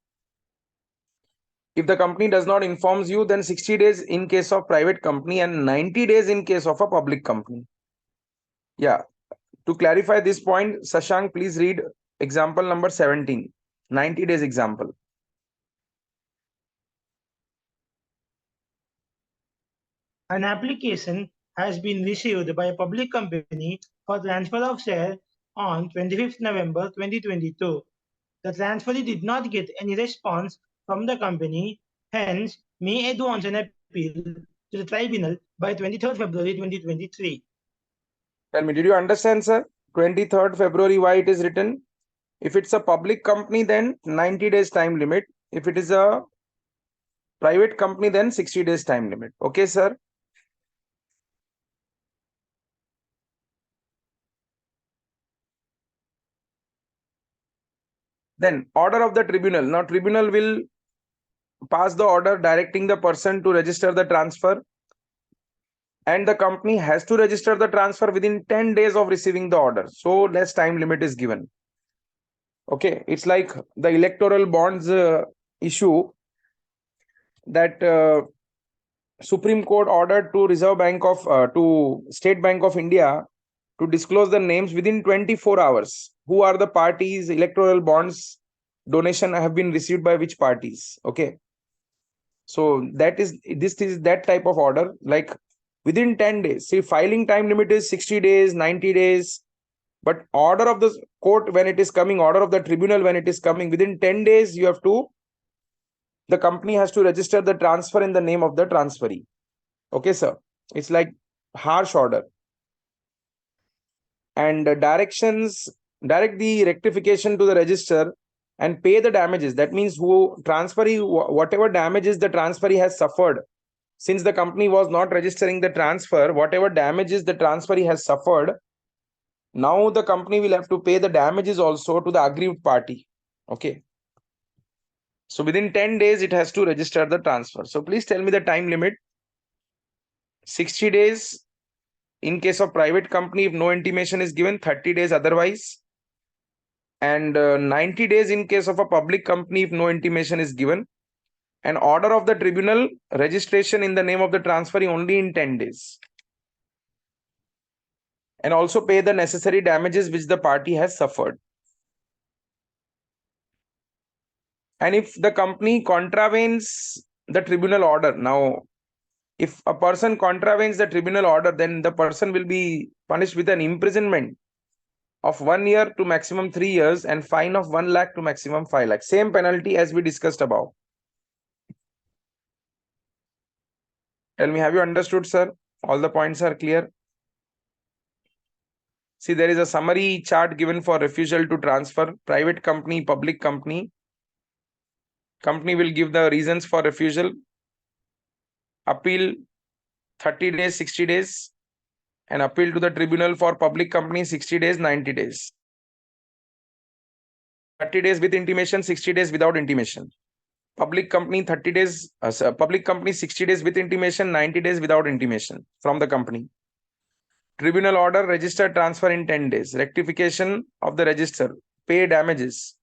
If the company does not informs you, then 60 days in case of private company and 90 days in case of a public company. Yeah. To clarify this point, Sashank, please read example number 17, 90 days example. An application has been received by a public company for transfer of share on 25th November 2022. The transferee did not get any response from the company, hence may advance an appeal to the tribunal by 23rd February 2023. Tell me, did you understand, sir? 23rd February, why it is written? If it's a public company, then 90 days time limit. If it is a private company, then 60 days time limit. Okay, sir? Then order of the tribunal. Now, tribunal will pass the order directing the person to register the transfer, and the company has to register the transfer within 10 days of receiving the order. So less time limit is given. Okay, it's like the electoral bonds issue that Supreme Court ordered to Reserve Bank of to State Bank of India to disclose the names within 24 hours. Who are the parties? Electoral bonds donation have been received by which parties? Okay, so this is that type of order, like within 10 days. See, filing time limit is 60 days, 90 days, but order of the court when it is coming, order of the tribunal when it is coming, within 10 days you have to, the company has to register the transfer in the name of the transferee. Okay, sir. It's like harsh order. And direct the rectification to the register and pay the damages. That means who transferee, whatever damages the transferee has suffered, since the company was not registering the transfer, whatever damages the transferee has suffered, now the company will have to pay the damages also to the aggrieved party. Okay. So within 10 days, it has to register the transfer. So please tell me the time limit. 60 days in case of private company, if no intimation is given, 30 days otherwise. And 90 days in case of a public company, if no intimation is given. An order of the tribunal, registration in the name of the transferee only in 10 days. And also pay the necessary damages which the party has suffered. And if the company contravenes the tribunal order, now if a person contravenes the tribunal order, then the person will be punished with an imprisonment of 1 year to maximum 3 years and fine of 1 lakh to maximum 5 lakh. Same penalty as we discussed above. Tell me, have you understood, sir? All the points are clear. See, there is a summary chart given for refusal to transfer. Private company, public company. Company will give the reasons for refusal. Appeal 30 days, 60 days. And appeal to the tribunal for public company 60 days, 90 days. 30 days with intimation, 60 days without intimation. Public company 30 days, public company 60 days with intimation, 90 days without intimation from the company. Tribunal order, register transfer in 10 days. Rectification of the register, pay damages.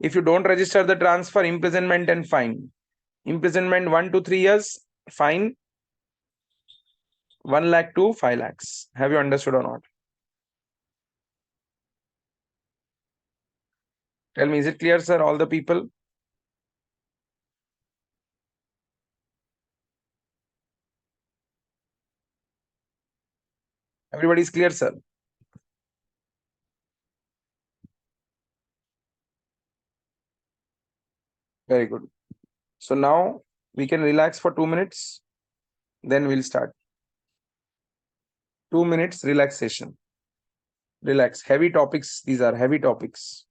If you don't register the transfer, imprisonment and fine. Imprisonment 1 to 3 years, fine 1 lakh to 5 lakhs. Have you understood or not? Tell me, is it clear, sir, all the people? Everybody is clear, sir? Very good. So now we can relax for 2 minutes. Then we'll start. 2 minutes relaxation. Relax. Heavy topics. These are heavy topics.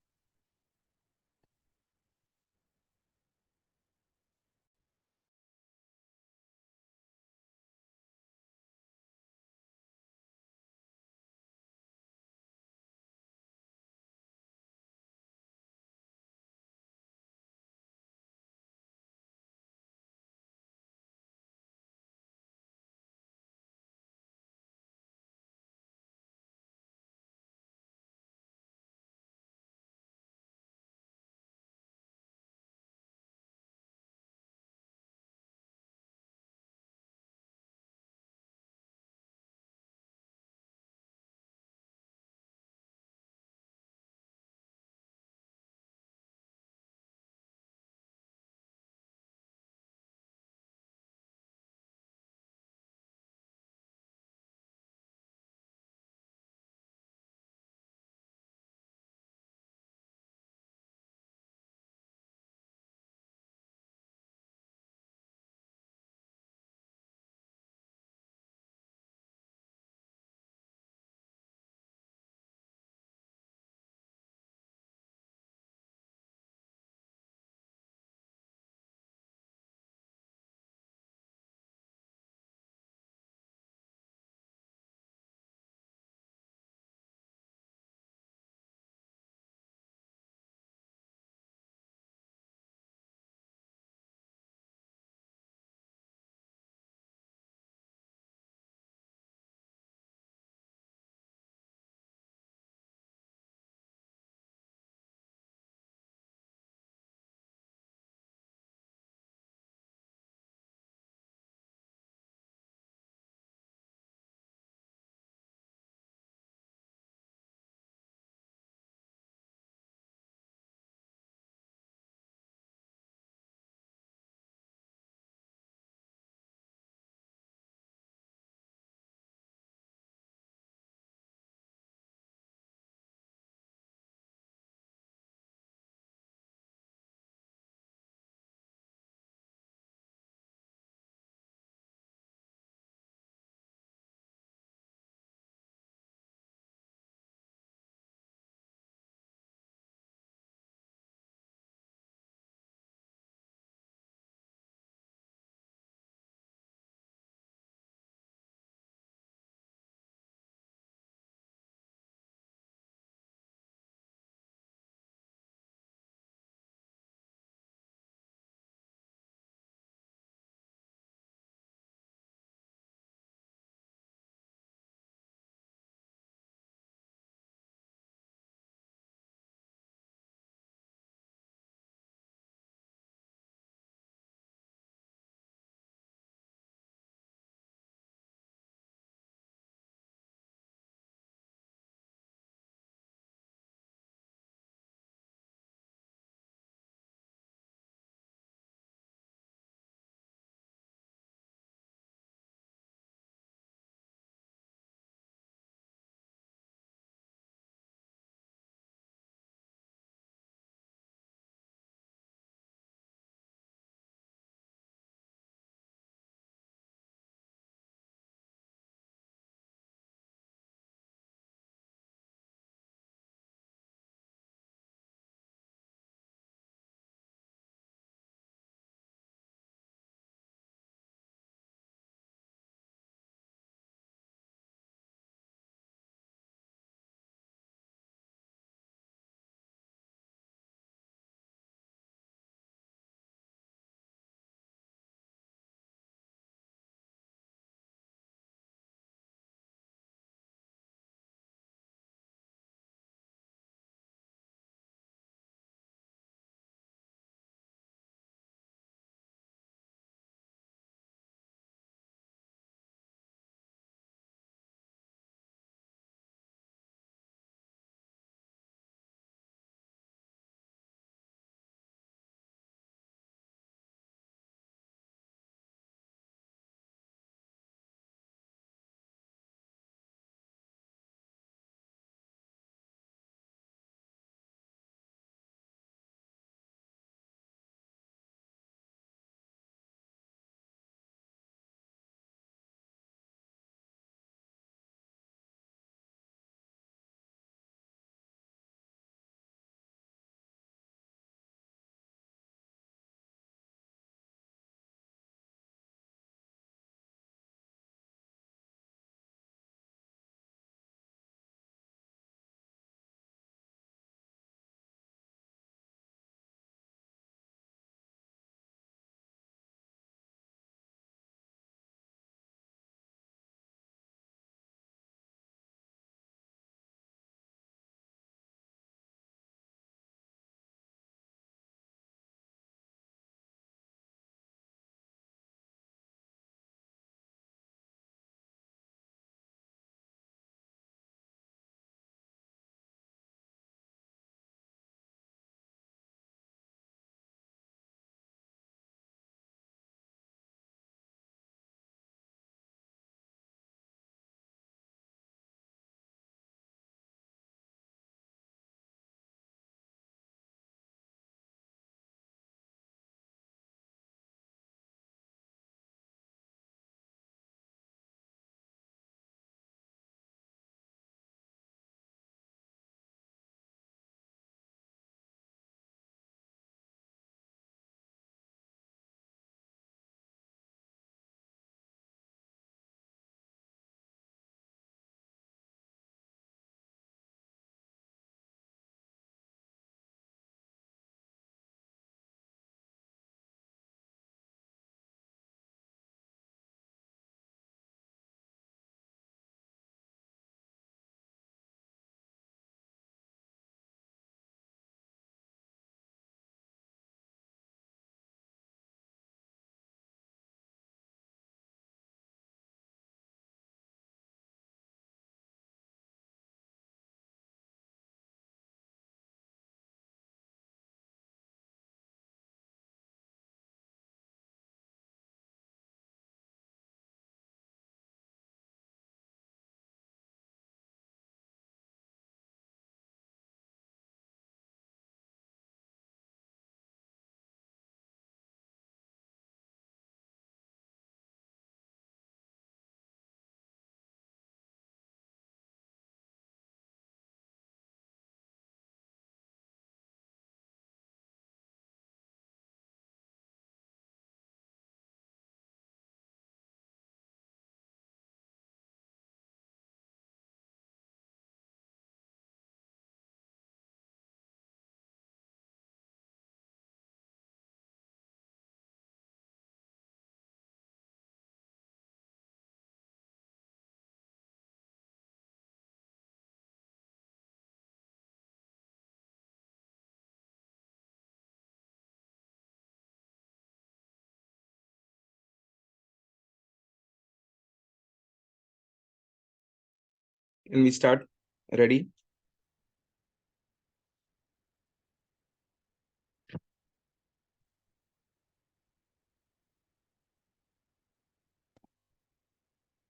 Can we start? Ready?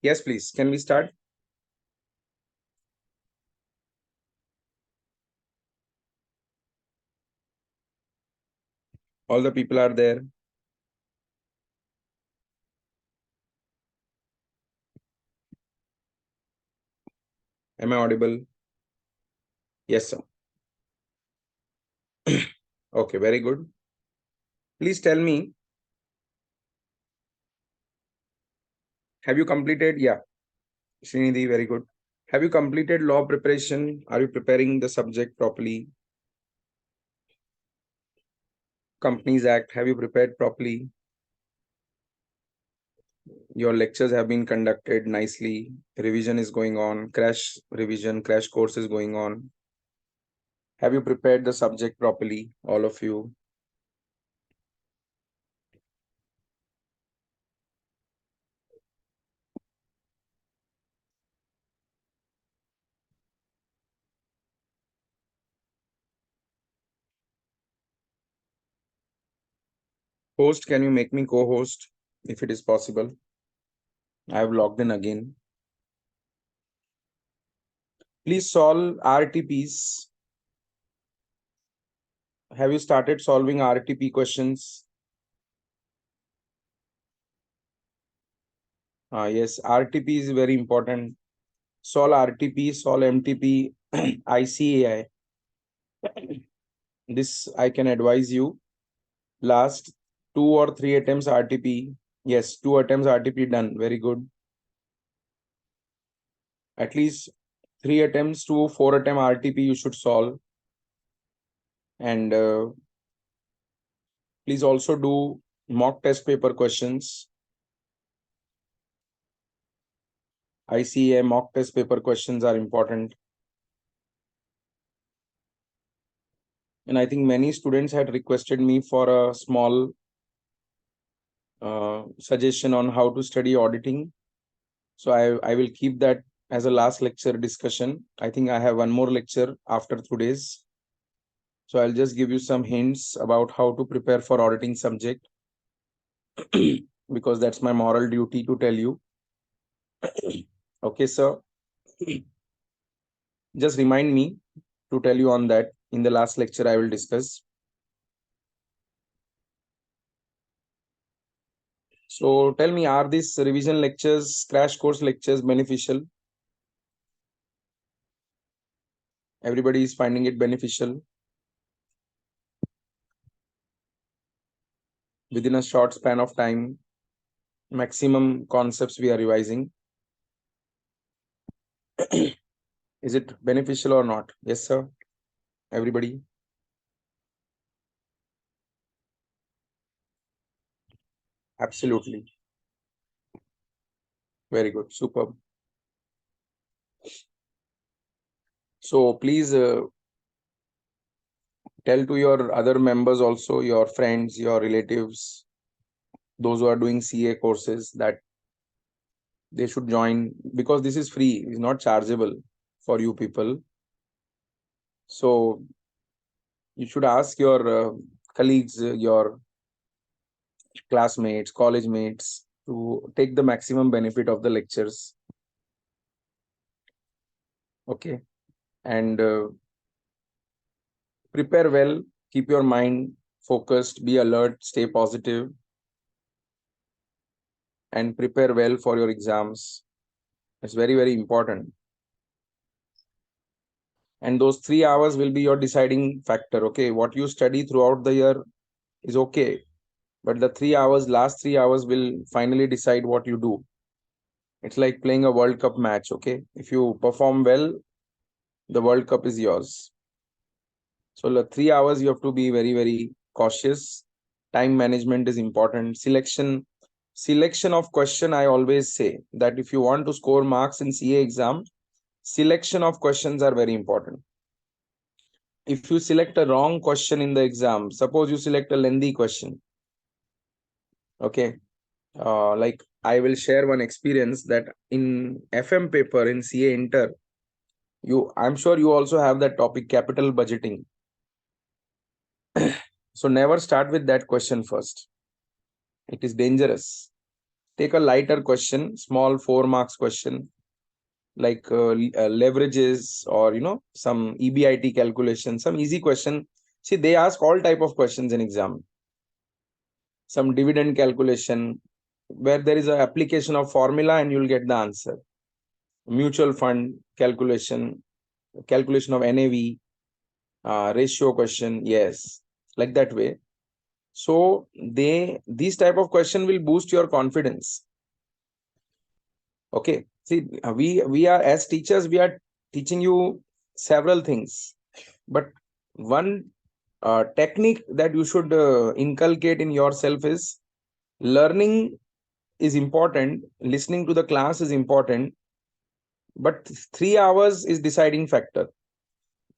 Yes, please. Can we start? All the people are there. Am I audible? Yes, sir. Okay, very good. Please tell me, have you completed? Yeah, Srinidhi, very good. Have you completed law preparation? Are you preparing the subject properly? Companies Act, have you prepared properly? Your lectures have been conducted nicely. Revision is going on. Crash revision, crash course is going on. Have you prepared the subject properly, all of you? Host, can you make me co-host if it is possible? I have logged in again. Please solve RTPs. Have you started solving RTP questions? Yes, RTP is very important. Solve RTP, solve MTP, ICAI. This I can advise you. Last 2 or 3 attempts RTP. Yes, 2 attempts RTP done. Very good. At least 3 attempts to 4 attempt RTP you should solve. And please also do mock test paper questions. ICA mock test paper questions are important. And I think many students had requested me for a small suggestion on how to study auditing. So I will keep that as a last lecture discussion. I think I have one more lecture after today's. So I'll just give you some hints about how to prepare for auditing subject because that's my moral duty to tell you. Okay, sir. Just remind me to tell you on that in the last lecture I will discuss. So tell me, are these revision lectures, crash course lectures beneficial? Everybody is finding it beneficial within a short span of time. Maximum concepts we are revising. Is it beneficial or not? Yes, sir. Everybody. Absolutely. Very good. Superb. So please tell to your other members also, your friends, your relatives, those who are doing CA courses that they should join because this is free. It's not chargeable for you people. So you should ask your colleagues, your classmates, college mates to take the maximum benefit of the lectures. Okay. And prepare well, keep your mind focused, be alert, stay positive, and prepare well for your exams. It's very, very important. And those 3 hours will be your deciding factor. Okay. What you study throughout the year is okay. But the 3 hours, last 3 hours will finally decide what you do. It's like playing a World Cup match. Okay. If you perform well, the World Cup is yours. So the 3 hours you have to be very, very cautious. Time management is important. Selection of question, I always say that if you want to score marks in CA exam, selection of questions are very important. If you select a wrong question in the exam, suppose you select a lengthy question. Okay. Like I will share one experience that in FM paper in CA Inter, I'm sure you also have that topic, capital budgeting. So never start with that question first. It is dangerous. Take a lighter question, small 4 marks question, like leverages, or some EBIT calculation, some easy question. See, they ask all type of questions in exam. Some dividend calculation where there is a application of formula and you'll get the answer. Mutual fund calculation, calculation of NAV, ratio question, yes, like that way. So these type of question will boost your confidence. Okay, see, we are, as teachers, we are teaching you several things, but one technique that you should inculcate in yourself is learning is important, listening to the class is important, but 3 hours is deciding factor.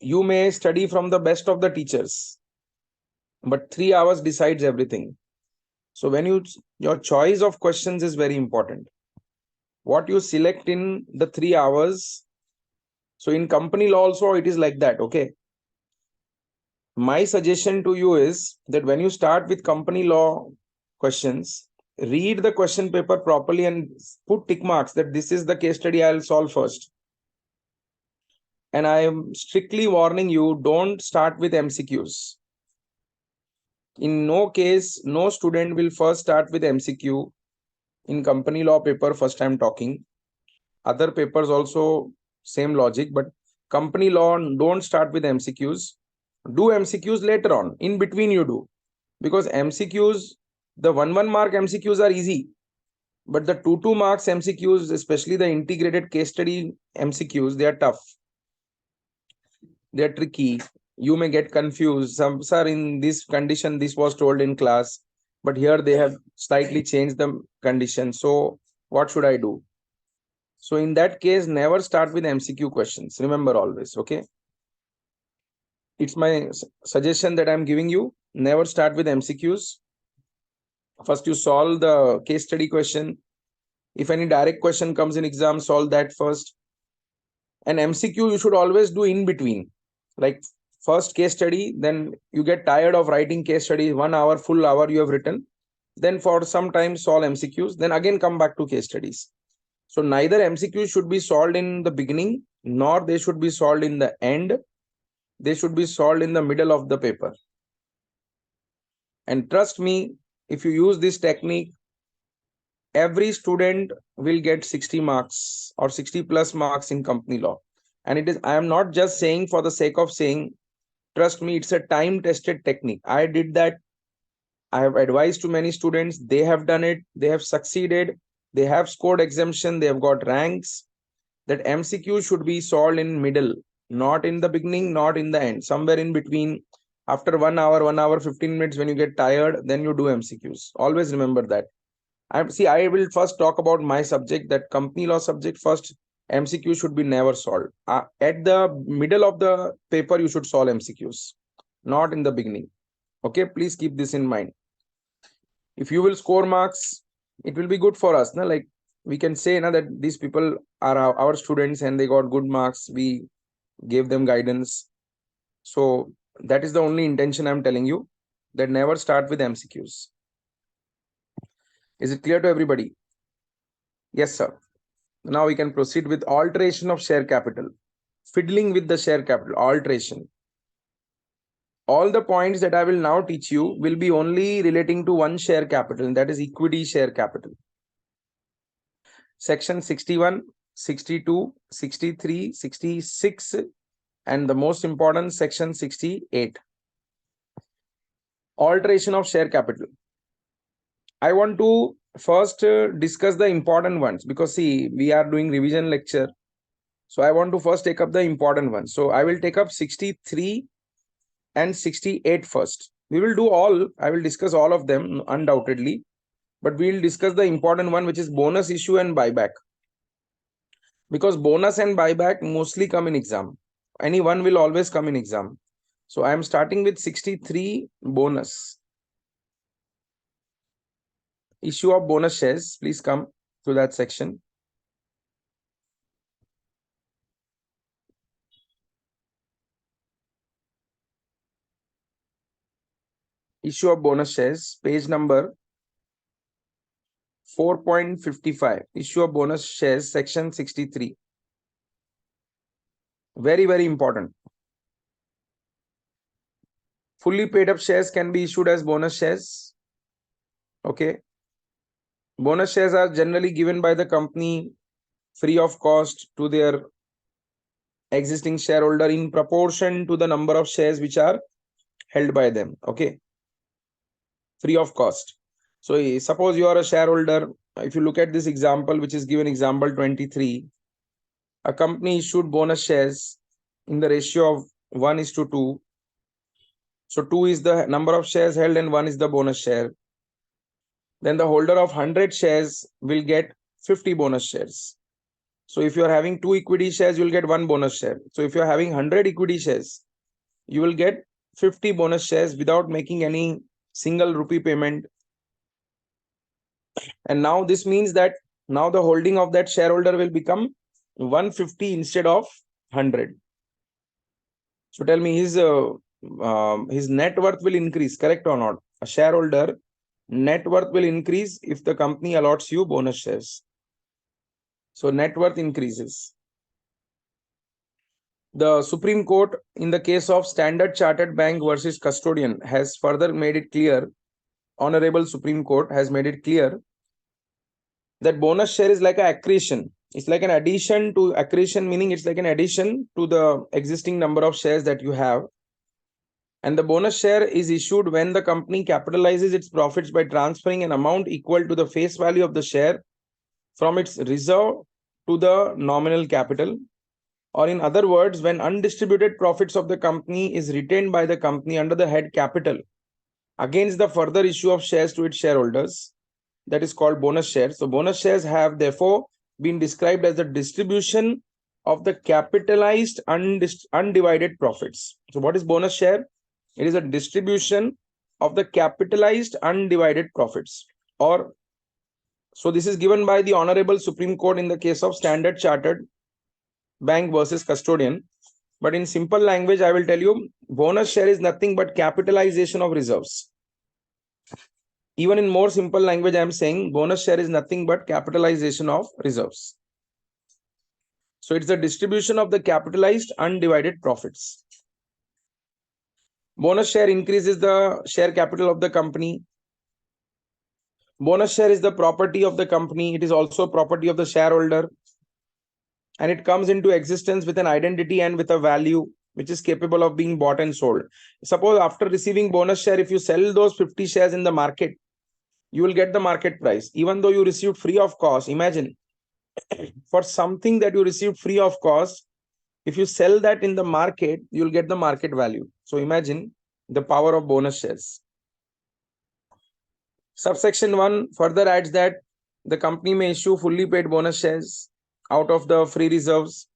You may study from the best of the teachers, but 3 hours decides everything. So when your choice of questions is very important. What you select in the 3 hours. So in company law also it is like that. Okay, my suggestion to you is that when you start with company law questions, read the question paper properly and put tick marks that this is the case study I'll solve first. And I am strictly warning you, don't start with MCQs. In no case, no student will first start with MCQ in company law paper. First I'm talking. Other papers also same logic, but company law, don't start with MCQs. Do MCQs later on. In between you do. Because MCQs, the 1 mark MCQs are easy. But the 2 marks MCQs, especially the integrated case study MCQs, they are tough. They are tricky. You may get confused. Some, sir, in this condition, this was told in class, but here they have slightly changed the condition. So what should I do? So in that case, never start with MCQ questions. Remember always, okay? It's my suggestion that I'm giving you. Never start with MCQs. First, you solve the case study question. If any direct question comes in exam, solve that first. And MCQ, you should always do in between. Like first case study, then you get tired of writing case study, 1 hour, full hour you have written. Then for some time solve MCQs, then again come back to case studies. So neither MCQs should be solved in the beginning, nor they should be solved in the end. They should be solved in the middle of the paper. And trust me, if you use this technique, every student will get 60 marks or 60 plus marks in company law. And it is, I am not just saying for the sake of saying, trust me, it's a time tested technique. I did that. I have advised to many students. They have done it. They have succeeded. They have scored exemption. They have got ranks. That MCQ should be solved in middle, not in the beginning, not in the end, somewhere in between. After 1 hour, 1 hour, 15 minutes, when you get tired, then you do MCQs. Always remember that. I will first talk about my subject, that company law subject first. MCQ should be never solved. At the middle of the paper, you should solve MCQs, not in the beginning. Okay, please keep this in mind. If you will score marks, it will be good for us. Na? Like we can say na, that these people are our students and they got good marks. We gave them guidance. So that is the only intention I'm telling you, that never start with MCQs. Is it clear to everybody? Yes, sir. Now we can proceed with alteration of share capital. Fiddling with the share capital, alteration. All the points that I will now teach you will be only relating to one share capital, and that is equity share capital. Section 61, 62, 63, 66, and the most important section 68. Alteration of share capital. I want to first discuss the important ones, because see, we are doing revision lecture. So I want to first take up the important ones. So I will take up 63 and 68 first. We will do all, I will discuss all of them undoubtedly, but we will discuss the important one, which is bonus issue and buyback. Because bonus and buyback mostly come in exam. Any one will always come in exam. So I am starting with 63, bonus. Issue of bonus shares. Please come to that section. issue of bonus shares, page number 4.55, issue of bonus shares, section 63. Very, very important. Fully paid up shares can be issued as bonus shares. Okay. Bonus shares are generally given by the company free of cost to their existing shareholder in proportion to the number of shares which are held by them. Okay. Free of cost. So suppose you are a shareholder. If you look at this example, which is given example 23, a company issued bonus shares in the ratio of 1:2. So 2 is the number of shares held and 1 is the bonus share. Then the holder of 100 shares will get 50 bonus shares. So if you are having 2 equity shares, you will get 1 bonus share. So if you are having 100 equity shares, you will get 50 bonus shares without making any single rupee payment. And now this means that now the holding of that shareholder will become 150 instead of 100. So tell me, his net worth will increase, correct or not? A shareholder net worth will increase if the company allots you bonus shares. So net worth increases. The Supreme Court, in the case of Standard Chartered Bank versus Custodian, has further made it clear, Honorable Supreme Court has made it clear that bonus share is like an accretion. It's like an addition to accretion, meaning it's like an addition to the existing number of shares that you have. And the bonus share is issued when the company capitalizes its profits by transferring an amount equal to the face value of the share from its reserve to the nominal capital. Or in other words, when undistributed profits of the company is retained by the company under the head capital against the further issue of shares to its shareholders, that is called bonus shares. So bonus shares have therefore been described as the distribution of the capitalized undivided profits. So what is bonus share? It is a distribution of the capitalized undivided profits. Or so this is given by the Honorable Supreme Court in the case of Standard Chartered Bank versus Custodian. But in simple language, I will tell you, bonus share is nothing but capitalization of reserves. Even in more simple language, I am saying bonus share is nothing but capitalization of reserves. So it's the distribution of the capitalized undivided profits. Bonus share increases the share capital of the company. Bonus share is the property of the company. It is also property of the shareholder. And it comes into existence with an identity and with a value which is capable of being bought and sold. Suppose after receiving bonus share, if you sell those 50 shares in the market, you will get the market price. Even though you received free of cost, imagine for something that you received free of cost, if you sell that in the market, you will get the market value. So imagine the power of bonus shares. Subsection 1 further adds that the company may issue fully paid bonus shares out of the free reserves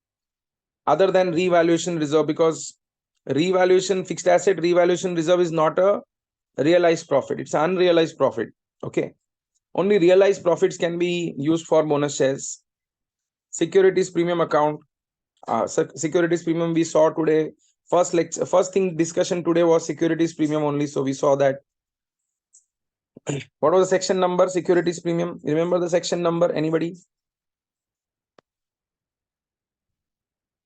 other than revaluation reserve, because fixed asset revaluation reserve is not a realized profit. It's unrealized profit. Okay. Only realized profits can be used for bonus shares. Securities premium account. Securities premium we saw today. First thing discussion today was securities premium only. So we saw that. What was the section number? Securities premium. Remember the section number? Anybody?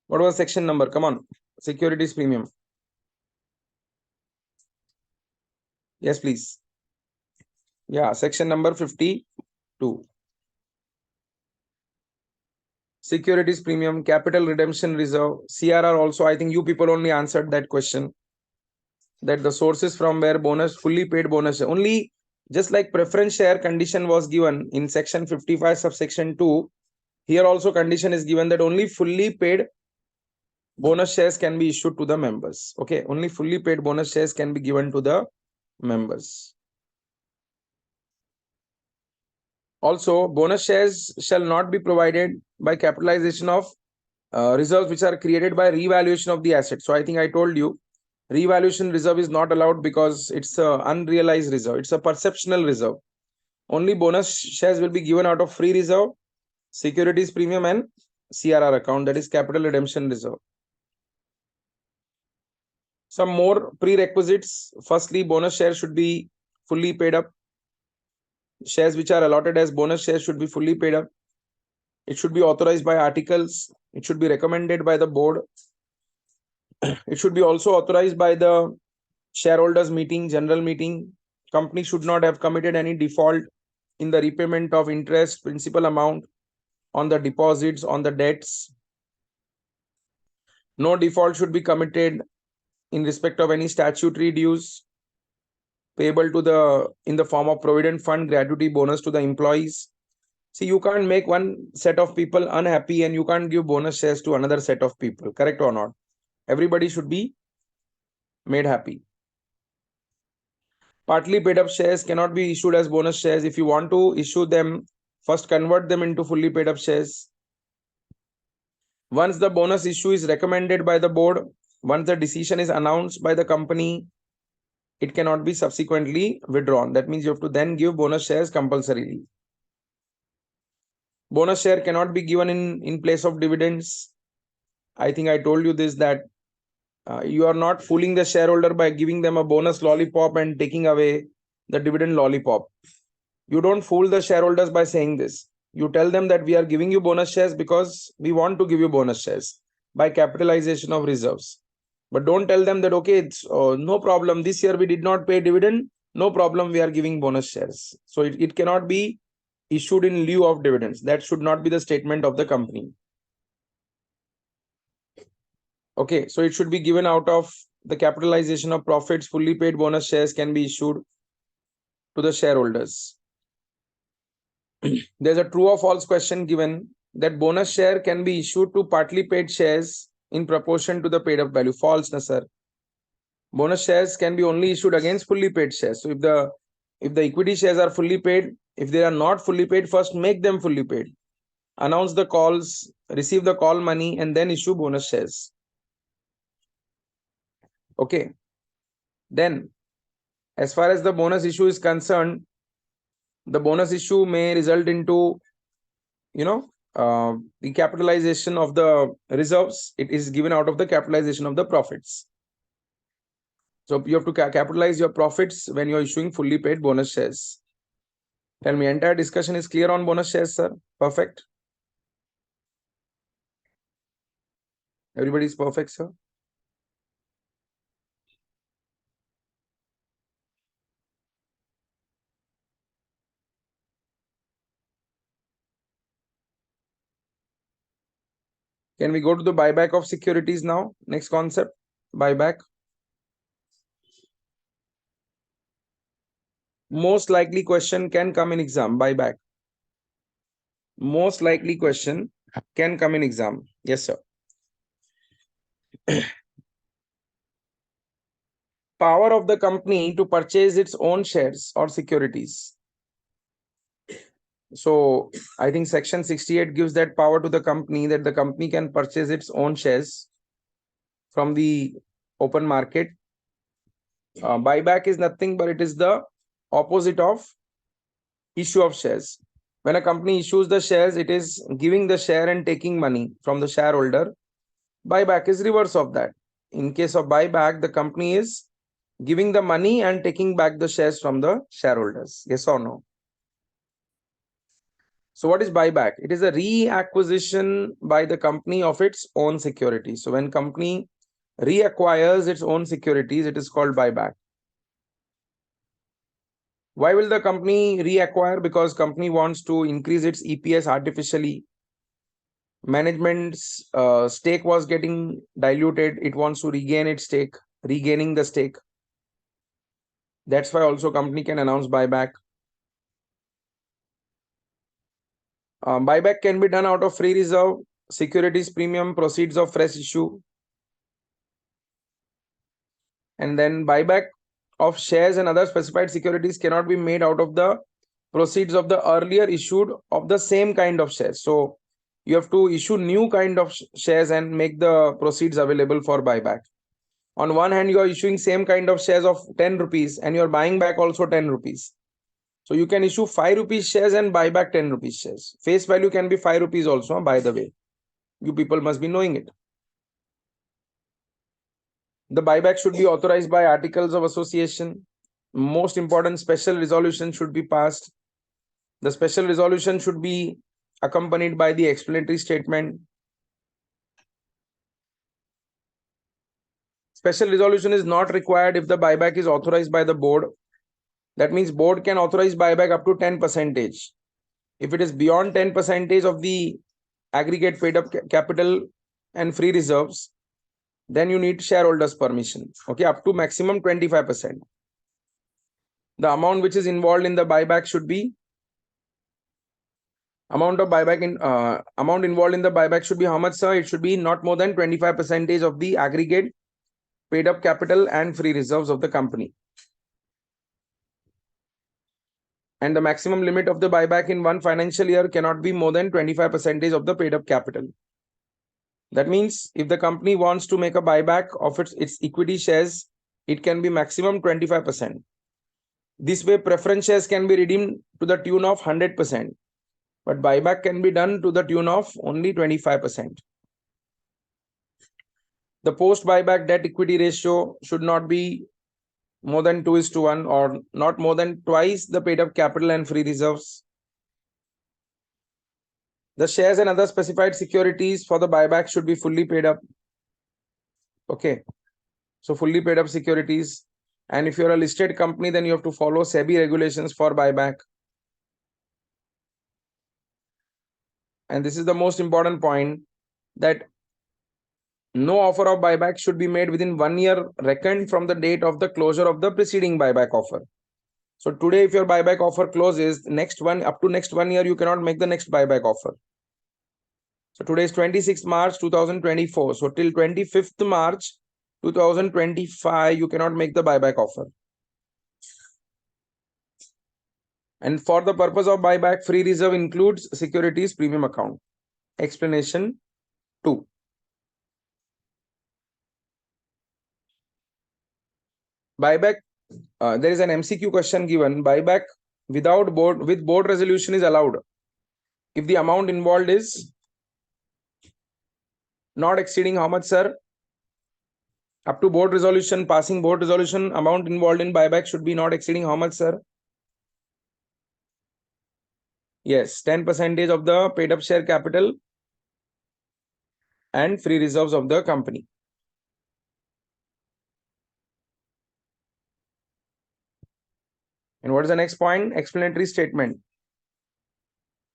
What was the section number? Come on. Securities premium. Yes, please. Yeah, section number 52. Securities premium, capital redemption reserve, CRR also. I think you people only answered that question. That the sources from where bonus, fully paid bonus, only just like preference share condition was given in section 55 subsection 2, here also condition is given that only fully paid bonus shares can be issued to the members. Okay, only fully paid bonus shares can be given to the members. Also, bonus shares shall not be provided by capitalization of reserves which are created by revaluation of the asset. So I think I told you, revaluation reserve is not allowed because it's an unrealized reserve. It's a perceptional reserve. Only bonus shares will be given out of free reserve, securities premium and CRR account, that is capital redemption reserve. Some more prerequisites. Firstly, bonus shares should be fully paid up. Shares which are allotted as bonus shares should be fully paid up. It should be authorized by articles. It should be recommended by the board. It should be also authorized by the shareholders meeting, general meeting. Company should not have committed any default in the repayment of interest, principal amount on the deposits, on the debts. No default should be committed in respect of any statutory dues payable to the in the form of provident fund, gratuity, bonus to the employees. See, you can't make one set of people unhappy and you can't give bonus shares to another set of people, correct or not? Everybody should be made happy. Partly paid up shares cannot be issued as bonus shares. If you want to issue them, first convert them into fully paid up shares. Once the bonus issue is recommended by the board, once the decision is announced by the company, it cannot be subsequently withdrawn. That means you have to then give bonus shares compulsorily. Bonus share cannot be given in place of dividends. I think I told you this, that you are not fooling the shareholder by giving them a bonus lollipop and taking away the dividend lollipop. You don't fool the shareholders by saying this. You tell them that we are giving you bonus shares because we want to give you bonus shares by capitalization of reserves. But don't tell them that, okay, it's no problem. This year we did not pay dividend. No problem. We are giving bonus shares. So it cannot be issued in lieu of dividends. That should not be the statement of the company. Okay, so it should be given out of the capitalization of profits. Fully paid bonus shares can be issued to the shareholders. There's a true or false question given that bonus share can be issued to partly paid shares in proportion to the paid up value. False, na sir. Bonus shares can be only issued against fully paid shares. So if the equity shares are fully paid, if they are not fully paid, first make them fully paid. Announce the calls, receive the call money, and then issue bonus shares. Okay. Then, as far as the bonus issue is concerned, the bonus issue may result into, the capitalization of the reserves. It is given out of the capitalization of the profits. So you have to capitalize your profits when you're issuing fully paid bonus shares. Tell me, entire discussion is clear on bonus shares, sir? Perfect. Everybody is perfect, sir? Can we go to the buyback of securities now? Next concept, buyback. Most likely question can come in exam, buyback. Most likely question can come in exam. Yes, sir. Power of the company to purchase its own shares or securities. So I think section 68 gives that power to the company, that the company can purchase its own shares from the open market. Buyback is nothing but it is the opposite of issue of shares. When a company issues the shares, it is giving the share and taking money from the shareholder. Buyback is reverse of that. In case of buyback, the company is giving the money and taking back the shares from the shareholders. Yes or no? So what is buyback? It is a reacquisition by the company of its own securities. So when company reacquires its own securities, it is called buyback. Why will the company reacquire? Because company wants to increase its EPS artificially. Management's stake was getting diluted. It wants to regain its stake, regaining the stake. That's why also company can announce buyback. Buyback can be done out of free reserve, securities premium, proceeds of fresh issue. And then buyback of shares and other specified securities cannot be made out of the proceeds of the earlier issued of the same kind of shares. So you have to issue new kind of shares and make the proceeds available for buyback. On one hand, you are issuing same kind of shares of 10 rupees and you are buying back also 10 rupees. So you can issue 5 rupees shares and buy back 10 rupees shares. Face value can be 5 rupees also, by the way. You people must be knowing it. The buyback should be authorized by articles of association. Most important, special resolution should be passed. The special resolution should be accompanied by the explanatory statement. Special resolution is not required if the buyback is authorized by the board. That means board can authorize buyback up to 10%. If it is beyond 10% of the aggregate paid up capital and free reserves, then you need shareholders permission. Okay, up to maximum 25%. The amount which is involved in the buyback should be amount involved in the buyback should be how much, sir? It should be not more than 25% of the aggregate paid up capital and free reserves of the company. And the maximum limit of the buyback in one financial year cannot be more than 25% of the paid up capital. That means if the company wants to make a buyback of its equity shares, it can be maximum 25%. This way, preference shares can be redeemed to the tune of 100%, but buyback can be done to the tune of only 25%. The post-buyback debt equity ratio should not be more than 2:1 or not more than twice the paid up capital and free reserves. The shares and other specified securities for the buyback should be fully paid up. Okay, so fully paid up securities. And if you're a listed company, then you have to follow SEBI regulations for buyback. And this is the most important point, that no offer of buyback should be made within 1 year reckoned from the date of the closure of the preceding buyback offer. So today, if your buyback offer closes, up to next 1 year, you cannot make the next buyback offer. So today is 26th March 2024. So till 25th March 2025, you cannot make the buyback offer. And for the purpose of buyback, free reserve includes securities premium account. Explanation 2. Buyback, there is an MCQ question given. Buyback with board resolution is allowed if the amount involved is not exceeding how much, sir? Up to board resolution, passing board resolution, amount involved in buyback should be not exceeding how much, sir? Yes, 10% of the paid up share capital and free reserves of the company. And what is the next point? Explanatory statement.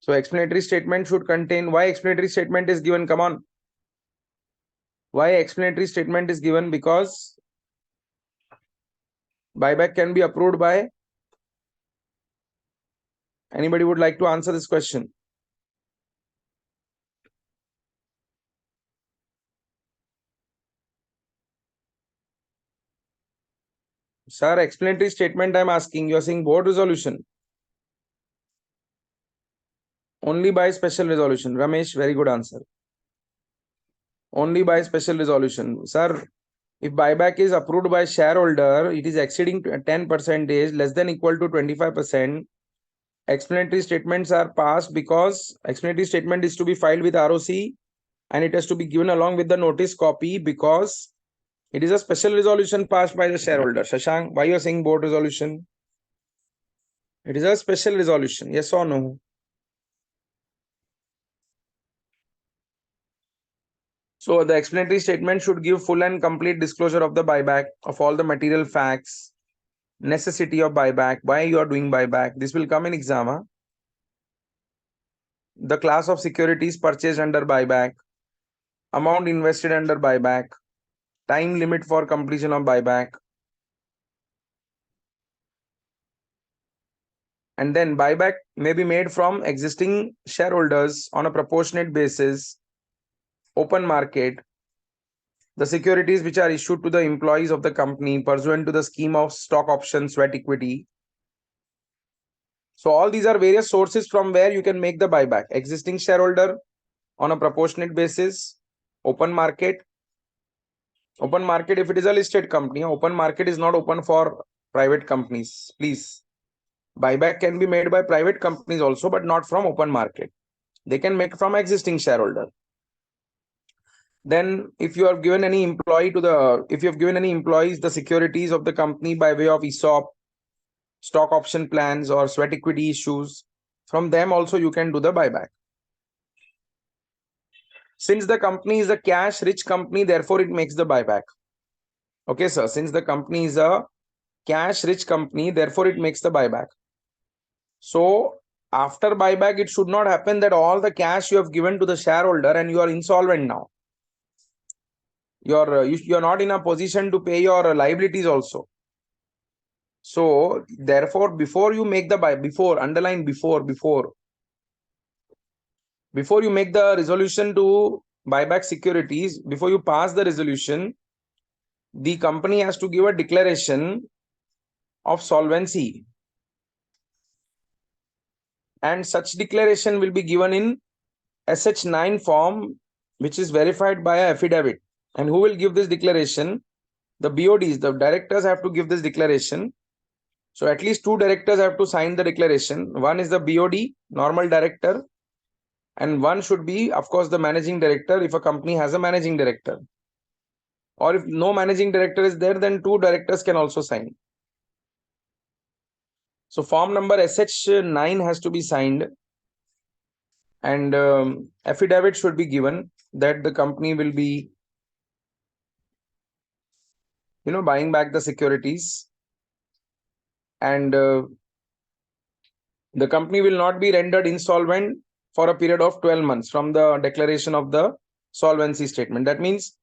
So explanatory statement should contain, why explanatory statement is given? Come on. Why explanatory statement is given? Because buyback can be approved by, anybody would like to answer this question? Sir, explanatory statement I'm asking, you are saying board resolution. Only by special resolution. Ramesh, very good answer. Only by special resolution. Sir, if buyback is approved by shareholder, it is exceeding 10%, less than equal to 25%. Explanatory statements are passed because explanatory statement is to be filed with ROC and it has to be given along with the notice copy because it is a special resolution passed by the shareholder. Shashank, why you are saying board resolution? It is a special resolution. Yes or no? So the explanatory statement should give full and complete disclosure of the buyback, of all the material facts, necessity of buyback, why you are doing buyback. This will come in exam. Huh? The class of securities purchased under buyback, amount invested under buyback, time limit for completion of buyback. And then buyback may be made from existing shareholders on a proportionate basis, open market. The securities which are issued to the employees of the company pursuant to the scheme of stock option sweat equity. So all these are various sources from where you can make the buyback. Existing shareholder on a proportionate basis, open market. Open market if it is a listed company. Open market is not open for private companies. Please. Buyback can be made by private companies also, but not from open market. They can make from existing shareholder. Then if you have given any employees the securities of the company by way of ESOP, stock option plans, or sweat equity issues, from them also you can do the buyback. Since the company is a cash rich company, therefore it makes the buyback. Okay, sir. Since the company is a cash rich company, therefore it makes the buyback. So after buyback, it should not happen that all the cash you have given to the shareholder and you are insolvent now. You're not in a position to pay your liabilities also. So therefore, before you make the underline before you make the resolution to buyback securities, before you pass the resolution, the company has to give a declaration of solvency, and such declaration will be given in SH9 form, which is verified by a affidavit. And who will give this declaration? The BODs, the directors have to give this declaration. So at least 2 directors have to sign the declaration. One is the BOD, normal director, and one should be, of course, the managing director if a company has a managing director. Or if no managing director is there, then 2 directors can also sign. So form number SH9 has to be signed, and affidavit should be given that the company will be buying back the securities, and the company will not be rendered insolvent for a period of 12 months from the declaration of the solvency statement. That means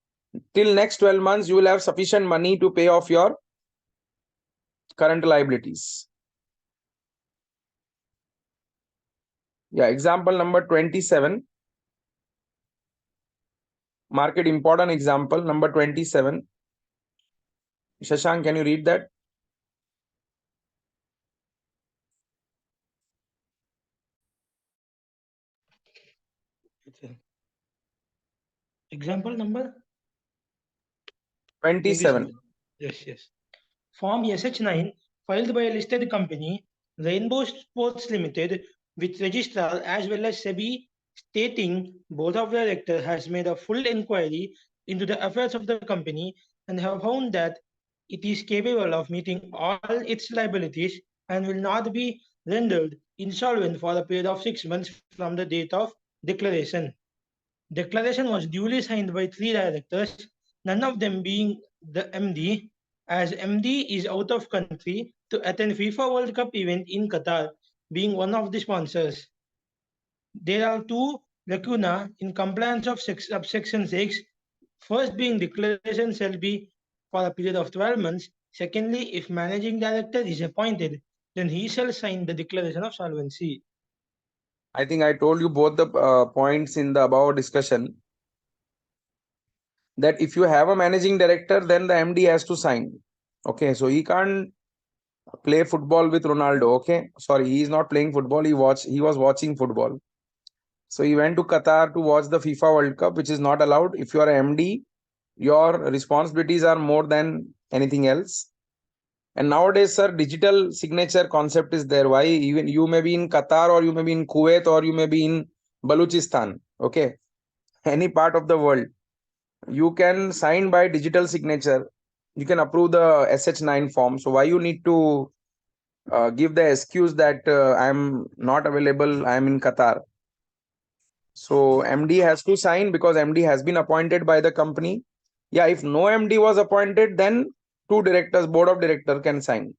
till next 12 months you will have sufficient money to pay off your current liabilities. Yeah, example number 27. Mark it important, example number 27. Shashank, can you read that? Example number 27. Yes. Form SH9 filed by a listed company, Rainbow Sports Limited, with registrar as well as SEBI, stating Board of Directors has made a full inquiry into the affairs of the company and have found that it is capable of meeting all its liabilities and will not be rendered insolvent for a period of 6 months from the date of declaration. Declaration was duly signed by 3 directors, none of them being the MD, as MD is out of country to attend FIFA World Cup event in Qatar, being one of the sponsors. There are 2 lacuna in compliance of subsection 6. First being declaration shall be for a period of 12 months. Secondly, if managing director is appointed, then he shall sign the declaration of solvency. I think I told you both the points in the above discussion, that if you have a managing director, then the MD has to sign. Okay, so he can't play football with Ronaldo. Okay, sorry, he is not playing football. He was watching football. So he went to Qatar to watch the FIFA World Cup, which is not allowed. If you are MD, your responsibilities are more than anything else. And nowadays, sir, digital signature concept is there. Why? Even you may be in Qatar, or you may be in Kuwait, or you may be in Balochistan. Okay, any part of the world, you can sign by digital signature. You can approve the SH9 form. So why you need to give the excuse that I'm not available, I'm in Qatar? So MD has to sign because MD has been appointed by the company. Yeah, if no MD was appointed, then 2 directors, board of director can sign.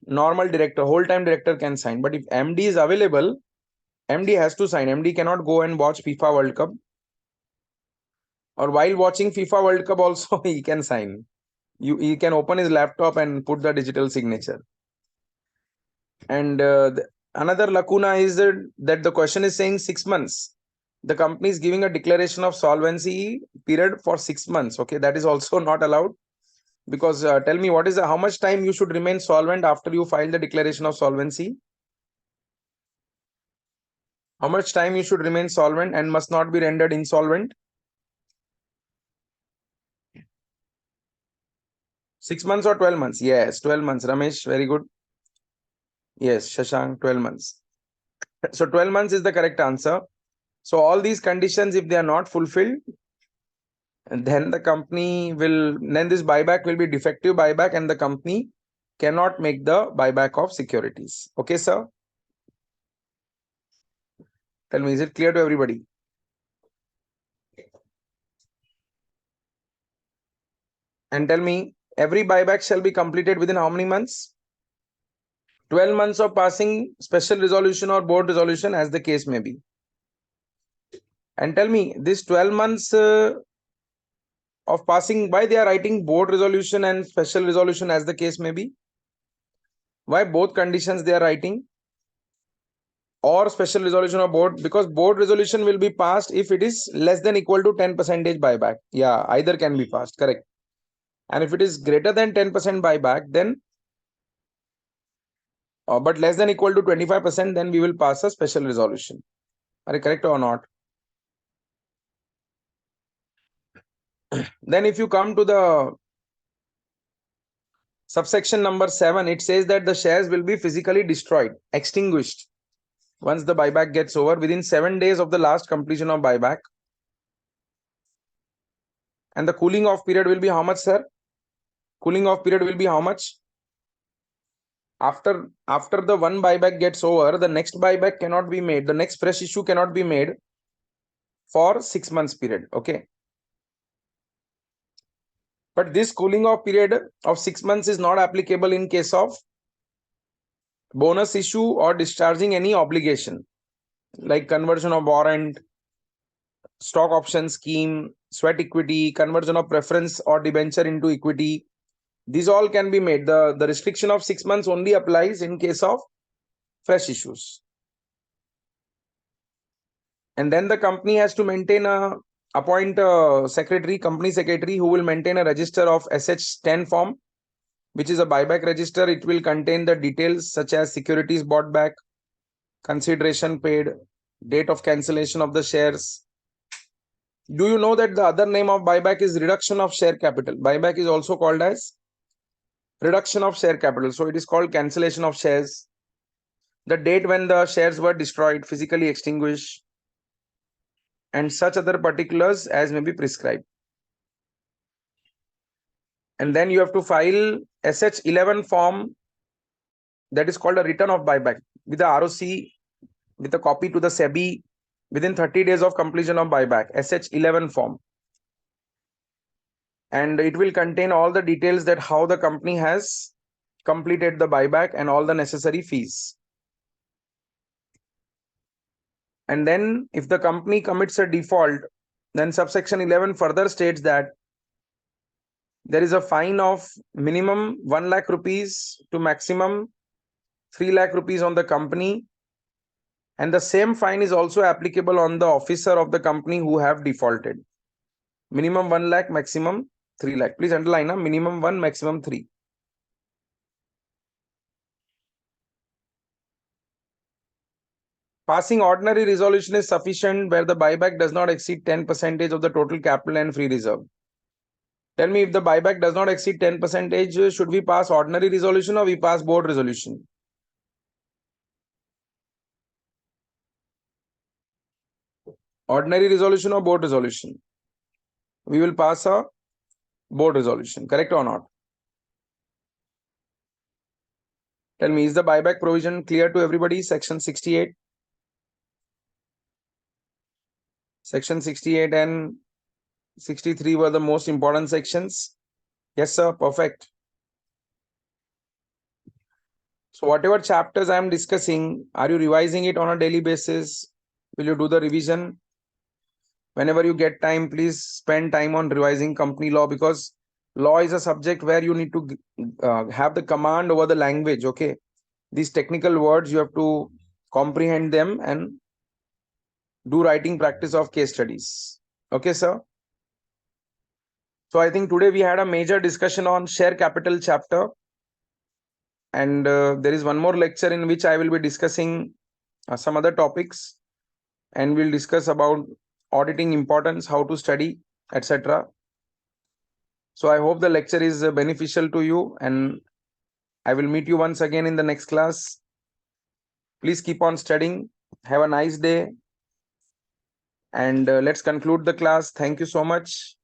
Normal director, whole-time director can sign. But if MD is available, MD has to sign. MD cannot go and watch FIFA World Cup. Or while watching FIFA World Cup also, he can sign. He can open his laptop and put the digital signature. And another lacuna is that the question is saying 6 months. The company is giving a declaration of solvency period for 6 months. Okay, that is also not allowed, because tell me, how much time you should remain solvent after you file the declaration of solvency? How much time you should remain solvent and must not be rendered insolvent? 6 months or 12 months? Yes, 12 months. Ramesh, very good. Yes, Shashank, 12 months. So 12 months is the correct answer. So all these conditions, if they are not fulfilled, then the company will, then this buyback will be defective buyback and the company cannot make the buyback of securities. Okay, sir? Tell me, is it clear to everybody? And tell me, every buyback shall be completed within how many months? 12 months of passing special resolution or board resolution, as the case may be. And tell me, this 12 months of passing, why they are writing board resolution and special resolution, as the case may be? Why both conditions they are writing? Or special resolution or board? Because board resolution will be passed if it is less than equal to 10% buyback. Yeah, either can be passed, correct. And if it is greater than 10% buyback, then but less than equal to 25%, then we will pass a special resolution. Are you correct or not? Then if you come to the subsection number 7, it says that the shares will be physically destroyed, extinguished, once the buyback gets over within 7 days of the last completion of buyback. And the cooling off period will be how much, sir? Cooling off period will be how much? After the one buyback gets over, the next buyback cannot be made. The next fresh issue cannot be made for 6 months period. Okay. But this cooling off period of 6 months is not applicable in case of bonus issue or discharging any obligation, like conversion of warrant, stock option scheme, sweat equity, conversion of preference or debenture into equity. These all can be made. The restriction of 6 months only applies in case of fresh issues. And then the company has to appoint a company secretary, who will maintain a register of SH10 form, which is a buyback register. It will contain the details such as securities bought back, consideration paid, date of cancellation of the shares. Do you know that the other name of buyback is reduction of share capital? Buyback is also called as reduction of share capital. So it is called cancellation of shares. The date when the shares were destroyed, physically extinguished, and such other particulars as may be prescribed. And then you have to file SH11 form, that is called a return of buyback, with the ROC, with a copy to the SEBI within 30 days of completion of buyback, SH11 form. And it will contain all the details that how the company has completed the buyback and all the necessary fees. And then if the company commits a default, then subsection 11 further states that there is a fine of minimum 1 lakh rupees to maximum 3 lakh rupees on the company. And the same fine is also applicable on the officer of the company who have defaulted. Minimum 1 lakh, maximum 3 lakh. Please underline, minimum 1, maximum 3. Passing ordinary resolution is sufficient where the buyback does not exceed 10% of the total capital and free reserve. Tell me, if the buyback does not exceed 10%, should we pass ordinary resolution or we pass board resolution? Ordinary resolution or board resolution? We will pass a board resolution, correct or not? Tell me, is the buyback provision clear to everybody? Section 68. Section 68 and 63 were the most important sections. Yes, sir. Perfect. So whatever chapters I am discussing, are you revising it on a daily basis? Will you do the revision? Whenever you get time, please spend time on revising company law, because law is a subject where you need to have the command over the language. Okay. These technical words, you have to comprehend them and do writing practice of case studies. Okay, sir. So I think today we had a major discussion on share capital chapter. And there is one more lecture in which I will be discussing some other topics, and we'll discuss about auditing importance, how to study, etc. So I hope the lecture is beneficial to you, and I will meet you once again in the next class. Please keep on studying. Have a nice day. And let's conclude the class. Thank you so much.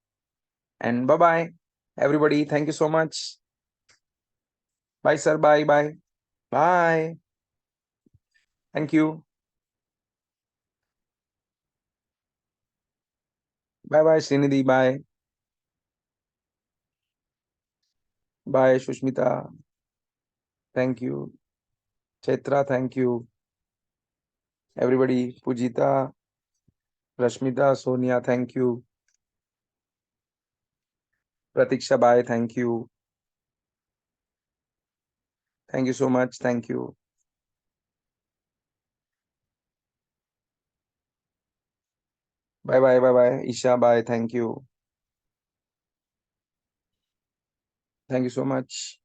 And bye-bye, everybody. Thank you so much. Bye, sir. Bye, bye. Bye. Thank you. Bye-bye, Srinidhi. Bye. Bye, Shushmita. Thank you. Chetra, thank you. Everybody, Pujita, Rashmita, Sonia, thank you. Pratiksha, bye. Thank you. Thank you so much. Thank you. Bye bye. Bye bye. Isha, bye. Thank you. Thank you so much.